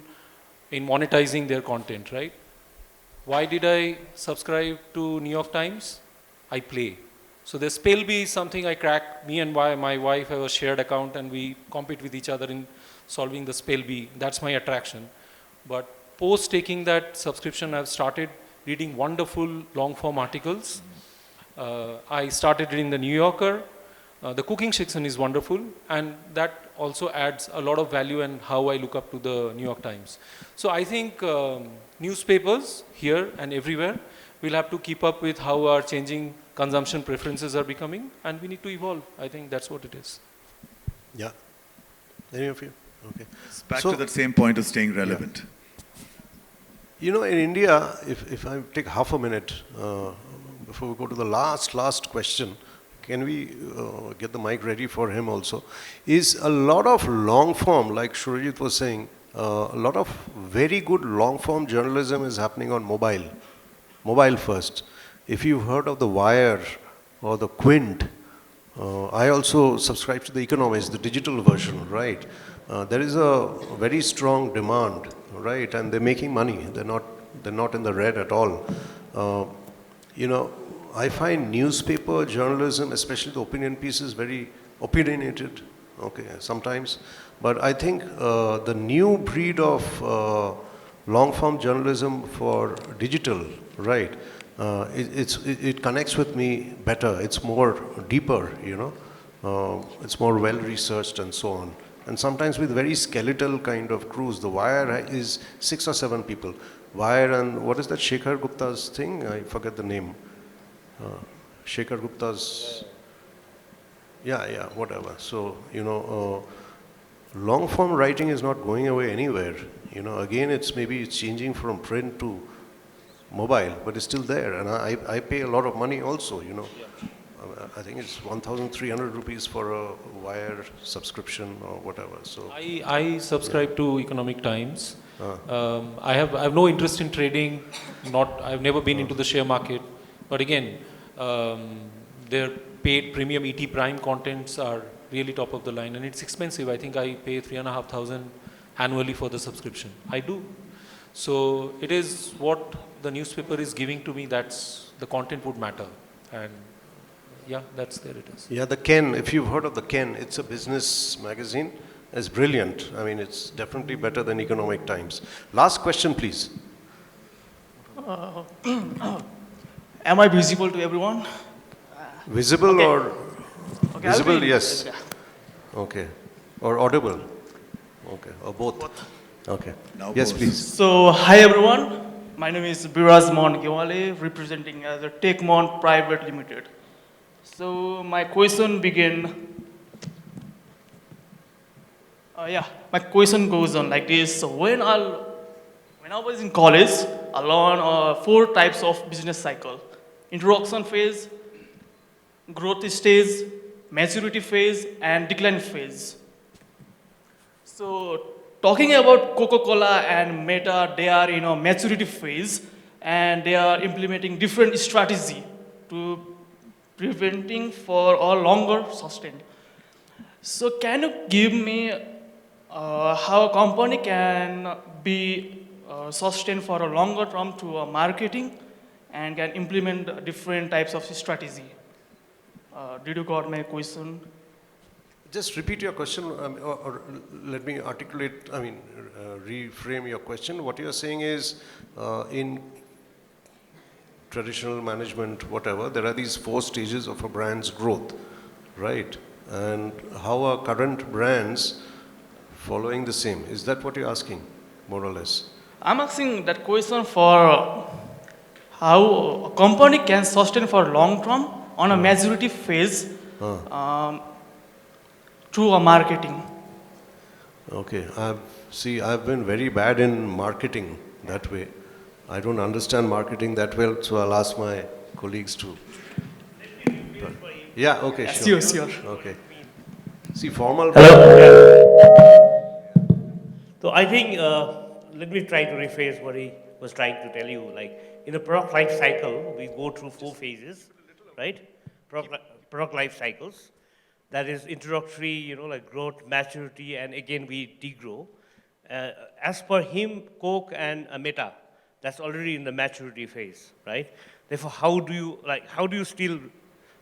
in monetizing their content, right? Why did I subscribe to New York Times? I play. So the spell bee is something I crack. Me and my wife have a shared account and we compete with each other in solving the spell bee. That's my attraction. But post taking that subscription, I've started reading wonderful long form articles. I started reading the New Yorker. The cooking section is wonderful, and that also adds a lot of value and how I look up to the New York Times. So I think newspapers here and everywhere will have to keep up with how our changing consumption preferences are becoming, and we need to evolve. I think that's what it is. Yeah. Any of you? Okay. It's back to that same point of staying relevant. Yeah. In India, if I take half a minute, before we go to the last question, can we get the mic ready for him also? Is a lot of long form, like Shorijit was saying, a lot of very good long form journalism is happening on mobile first. If you've heard of The Wire or The Quint, I also subscribe to The Economist, the digital version, right? There is a very strong demand right? And they're making money. They're not in the red at all. You know, I find newspaper journalism, especially the opinion pieces, very opinionated, okay, sometimes. But I think the new breed of long-form journalism for digital, right, it connects with me better. It's more deeper, you know. It's more well-researched and so on. And sometimes with very skeletal kind of crews. The Wire is 6 or 7 people. Wire and what is that Shekhar Gupta's thing? I forget the name. Shekhar Gupta's, yeah, whatever. So, you know, long form writing is not going away anywhere. You know, again, it's changing from print to mobile, but it's still there. And I pay a lot of money also, you know. I think it's 1,300 rupees for a Wire subscription or whatever. So I subscribe to Economic Times. I have no interest in trading. I've never been into the share market. But again, their paid premium ET Prime contents are really top of the line, and it's expensive. I think I pay 3,500 annually for the subscription. I do. So it is what the newspaper is giving to me. That's the content would matter, and yeah, there it is. yeah, the Ken. If you've heard of the Ken, it's a business magazine. It's brilliant. I mean, it's definitely better than Economic Times. Last question, please. Am I visible to everyone? Visible okay. or Okay, visible? Yes. Okay. Or audible? Okay. Or both? Okay. Now Yes, both. please. So, hi everyone. My name is Birazman Gewale, representing as a TechMon Private Limited. So, my question my question goes on like this. So, when I was in college, I learned 4 types of business cycle: introduction phase, growth stage, maturity phase, and decline phase. So, talking about Coca-Cola and Meta, they are in a maturity phase, and they are implementing different strategy to preventing for a longer sustain. So, can you give me how a company can be sustained for a longer term to marketing and can implement different types of strategy? Did you got my question? Just repeat your question, or let me articulate, reframe your question. What you're saying is, in traditional management, whatever, there are these 4 stages of a brand's growth, right? And how are current brands following the same? Is that what you're asking, more or less? I'm asking that question for how a company can sustain for long term on a maturity phase through a marketing. Okay, I've been very bad in marketing that way. I don't understand marketing that well, so I'll ask my colleagues to. Yeah, okay, sure. Sure. Okay. See, formal. So I think, let me try to rephrase what he was trying to tell you. Like in the product life cycle, we go through 4 phases, right? Product life cycles. That is introductory, like growth, maturity, and again we degrow. As per him, Coke and Meta, that's already in the maturity phase, right? Therefore, how do you still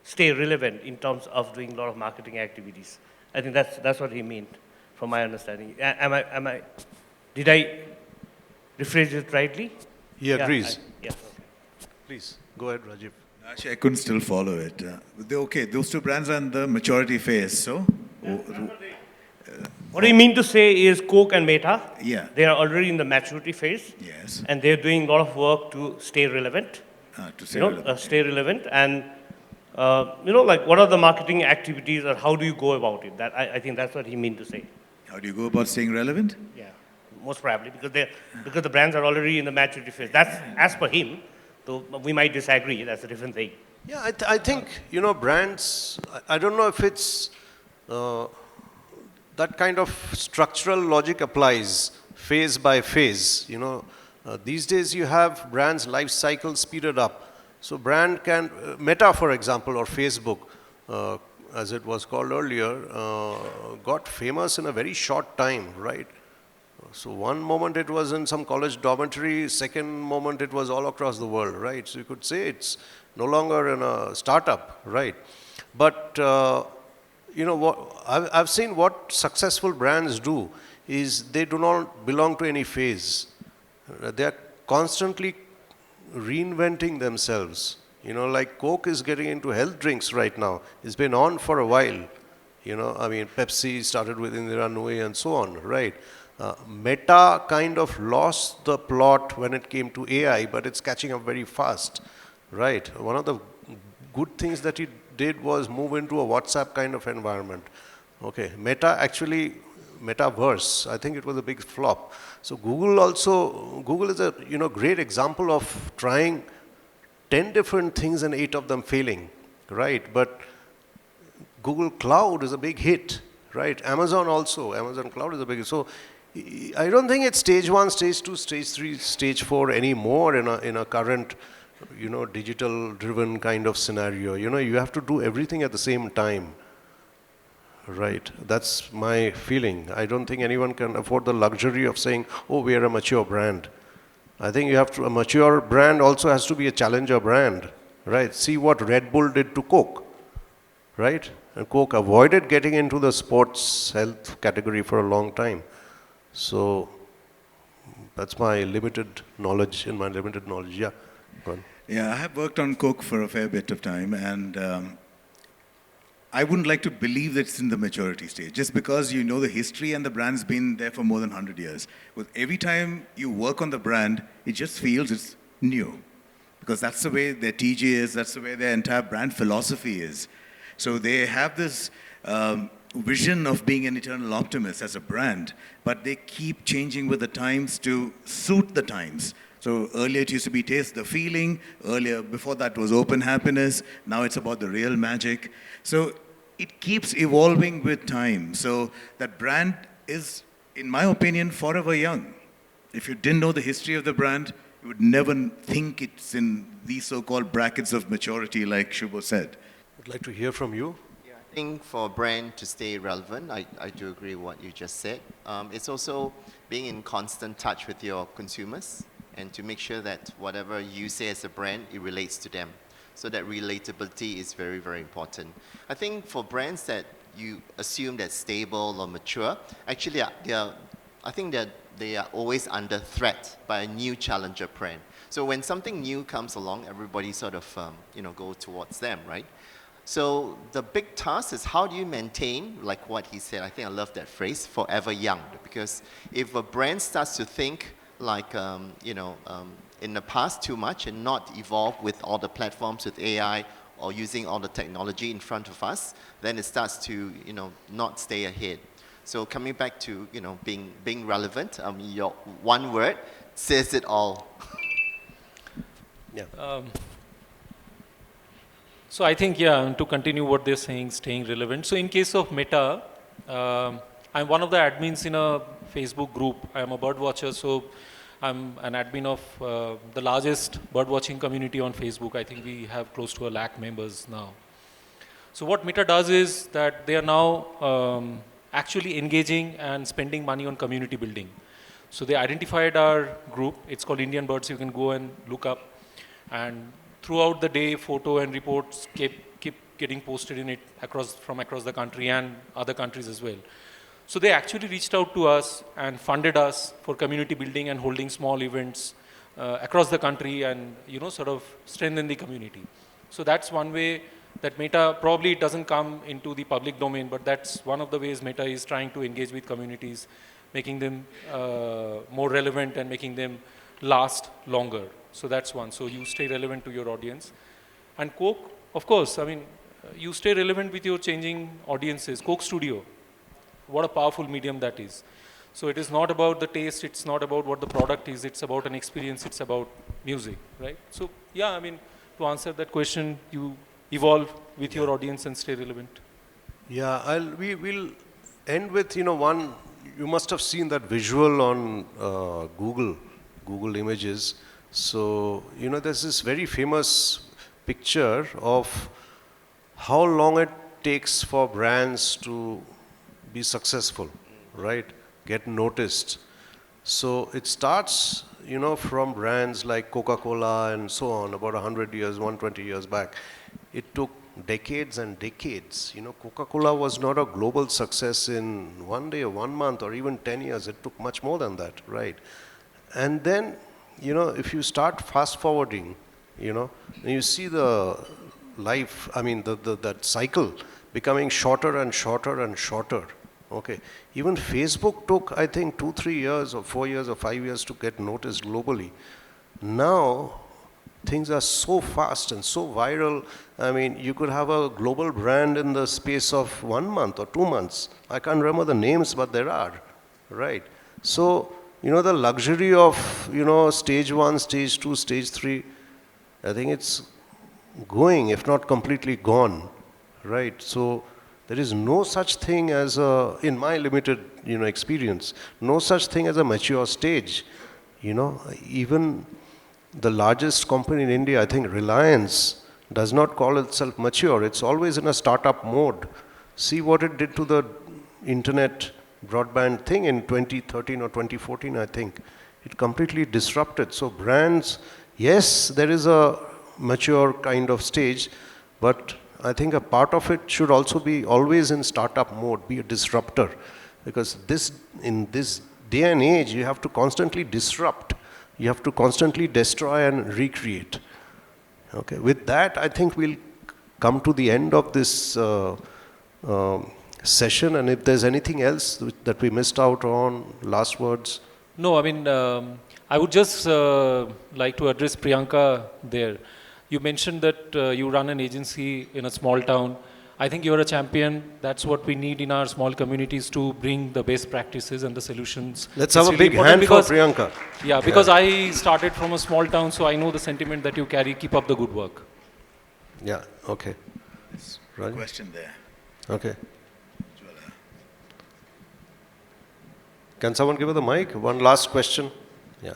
stay relevant in terms of doing a lot of marketing activities? I think that's what he meant, from my understanding. Did I rephrase it rightly? He agrees. Yes. Please, go ahead, Rajiv. Actually, I couldn't still follow it. Okay, those 2 brands are in the maturity phase, so? What I mean to say is Coke and Meta, Yeah. they are already in the maturity phase. Yes. And they're doing a lot of work to stay relevant. Stay relevant. And, like what are the marketing activities or how do you go about it? I think that's what he meant to say. How do you go about staying relevant? Yeah, most probably because the brands are already in the maturity phase. That's as per him. So we might disagree. That's a different thing. Yeah, I think, brands, I don't know if it's that kind of structural logic applies phase by phase. These days you have brands' life cycle speeded up. So brand can, Meta for example, or Facebook, as it was called earlier, got famous in a very short time, right? So one moment it was in some college dormitory, second moment it was all across the world, right? So you could say it's no longer in a startup, right? But you know what? I've seen what successful brands do is they do not belong to any phase. They are constantly reinventing themselves. You know, like Coke is getting into health drinks right now. It's been on for a while. You know, I mean, Pepsi started with Indira Nooyi and so on, right? Meta kind of lost the plot when it came to AI, but it's catching up very fast, right? One of the good things that it did was move into a WhatsApp kind of environment. Okay, Meta actually, Metaverse, I think it was a big flop. So Google is a great example of trying 10 different things and 8 of them failing, right? But Google Cloud is a big hit, right? Amazon Cloud is a big hit. So I don't think it's stage 1, stage 2, stage 3, stage 4 anymore in a current, digital driven kind of scenario. You have to do everything at the same time. Right, that's my feeling. I don't think anyone can afford the luxury of saying, oh, we are a mature brand. I think a mature brand also has to be a challenger brand, right? See what Red Bull did to Coke, right? And Coke avoided getting into the sports health category for a long time. So that's my limited knowledge, yeah. Go on. Yeah, I have worked on Coke for a fair bit of time, and I wouldn't like to believe that it's in the maturity stage, just because you know the history and the brand's been there for more than 100 years. With every time you work on the brand, it just feels it's new, because that's the way their TG is, that's the way their entire brand philosophy is. So they have this vision of being an eternal optimist as a brand, but they keep changing with the times to suit the times. So earlier it used to be taste the feeling, earlier before that was open happiness, now it's about the real magic. So it keeps evolving with time. So that brand is, in my opinion, forever young. If you didn't know the history of the brand, you would never think it's in these so-called brackets of maturity like Shubho said. I'd like to hear from you. Yeah, I think for a brand to stay relevant, I do agree with what you just said. It's also being in constant touch with your consumers, and to make sure that whatever you say as a brand, it relates to them. So that relatability is very, very important. I think for brands that you assume that's stable or mature, actually I think that they are always under threat by a new challenger brand. So when something new comes along, everybody sort of go towards them, right? So the big task is how do you maintain, like what he said, I think I love that phrase, forever young. Because if a brand starts to think like, in the past too much and not evolve with all the platforms with AI or using all the technology in front of us, then it starts to, not stay ahead. So coming back to, being relevant, your one word says it all. Yeah. So I think, to continue what they're saying, staying relevant. So in case of Meta, I'm one of the admins in a Facebook group. I'm a bird watcher, so I'm an admin of the largest bird watching community on Facebook. I think we have close to 1 lakh members now. So what Meta does is that they are now actually engaging and spending money on community building. So they identified our group. It's called Indian Birds. You can go and look up. And throughout the day, photo and reports keep getting posted in it from across the country and other countries as well. So they actually reached out to us and funded us for community building and holding small events across the country and, sort of strengthen the community. So that's one way that Meta, probably it doesn't come into the public domain, but that's one of the ways Meta is trying to engage with communities, making them more relevant and making them last longer. So that's one. So you stay relevant to your audience. And Coke, of course, you stay relevant with your changing audiences. Coke Studio. What a powerful medium that is. So it is not about the taste, it's not about what the product is, it's about an experience, it's about music, right? So to answer that question, you evolve with your audience and stay relevant. Yeah, we will end with, one, you must have seen that visual on Google Images. So, there's this very famous picture of how long it takes for brands to be successful, right? Get noticed. So it starts, from brands like Coca-Cola and so on, about 100 years, 120 years back. It took decades and decades. Coca-Cola was not a global success in one day or 1 month or even 10 years. It took much more than that, right? And then, if you start fast forwarding, and you see the life, that cycle becoming shorter and shorter and shorter. Okay. Even Facebook took, I think, 2, 3 years or 4 years or 5 years to get noticed globally. Now, things are so fast and so viral. You could have a global brand in the space of 1 month or 2 months. I can't remember the names, but there are, right? So, the luxury of, stage 1, stage 2, stage 3, I think it's going, if not completely gone, right? So, there is no such thing as in my limited, experience, no such thing as a mature stage. Even the largest company in India, I think Reliance, does not call itself mature. It's always in a startup mode. See what it did to the internet broadband thing in 2013 or 2014, I think. It completely disrupted. So brands, yes, there is a mature kind of stage, but I think a part of it should also be always in startup mode, be a disruptor. Because in this day and age, you have to constantly disrupt. You have to constantly destroy and recreate. Okay. With that, I think we'll come to the end of this session. And if there's anything else that we missed out on, last words? No, I would just like to address Priyanka there. You mentioned that you run an agency in a small town. I think you're a champion. That's what we need in our small communities, to bring the best practices and the solutions. Let's have a big hand for Priyanka. Yeah, because I started from a small town, so I know the sentiment that you carry. Keep up the good work. Yeah, okay. Right. Question there. Okay. Can someone give her the mic? One last question. Yeah.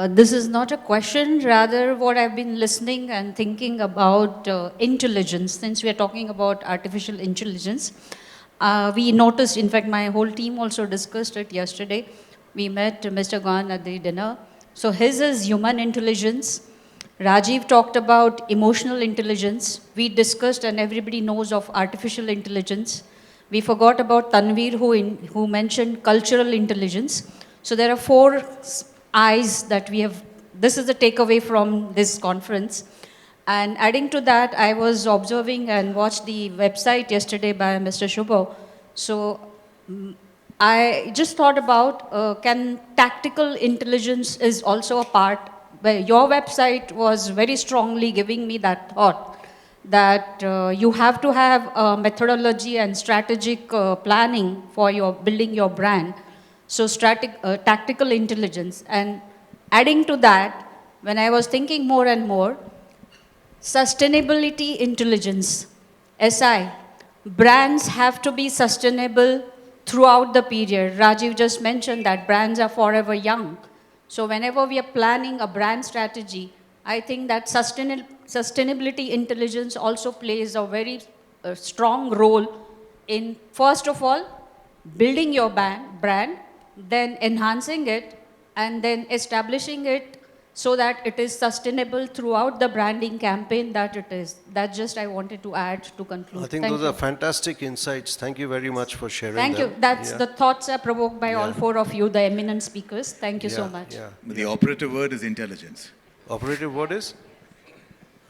This is not a question, rather what I've been listening and thinking about intelligence. Since we are talking about artificial intelligence, we noticed, in fact, my whole team also discussed it yesterday. We met Mr. Guan at the dinner. So his is human intelligence. Rajiv talked about emotional intelligence. We discussed, and everybody knows of artificial intelligence. We forgot about Tanveer, who mentioned cultural intelligence. So there are 4 eyes that we have. This is the takeaway from this conference. And adding to that, I was observing and watched the website yesterday by Mr. Shubho. So I just thought about, can tactical intelligence is also a part, where your website was very strongly giving me that thought, that you have to have a methodology and strategic planning for building your brand. So tactical intelligence. And adding to that, when I was thinking more and more, sustainability intelligence, SI. Brands have to be sustainable throughout the period. Rajiv just mentioned that brands are forever young. So whenever we are planning a brand strategy, I think that sustainability intelligence also plays a very strong role in, first of all, building your brand, then enhancing it, and then establishing it so that it is sustainable throughout the branding campaign that it is. That just I wanted to add to conclude. I think those are fantastic insights. Thank you very much for sharing Thank them. you. That's the thoughts are provoked by all 4 of you, the eminent speakers. Thank you so much. Yeah. But the operative word is intelligence. Operative word is?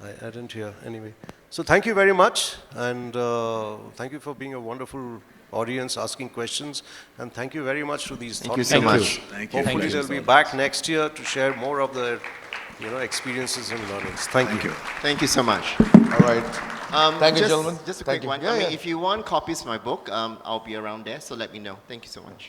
I didn't hear. Anyway. So thank you very much. And thank you for being a wonderful audience, asking questions. And thank you very much to these Thank you so much. Thank you. Hopefully they'll be back next year to share more of their experiences and learnings. Thank you. Thank you so much. All right. Thank you, just, gentlemen. Just a Thank quick you. one. Yeah, yeah. If you want copies of my book, I'll be around there, so let me know. Thank you so much.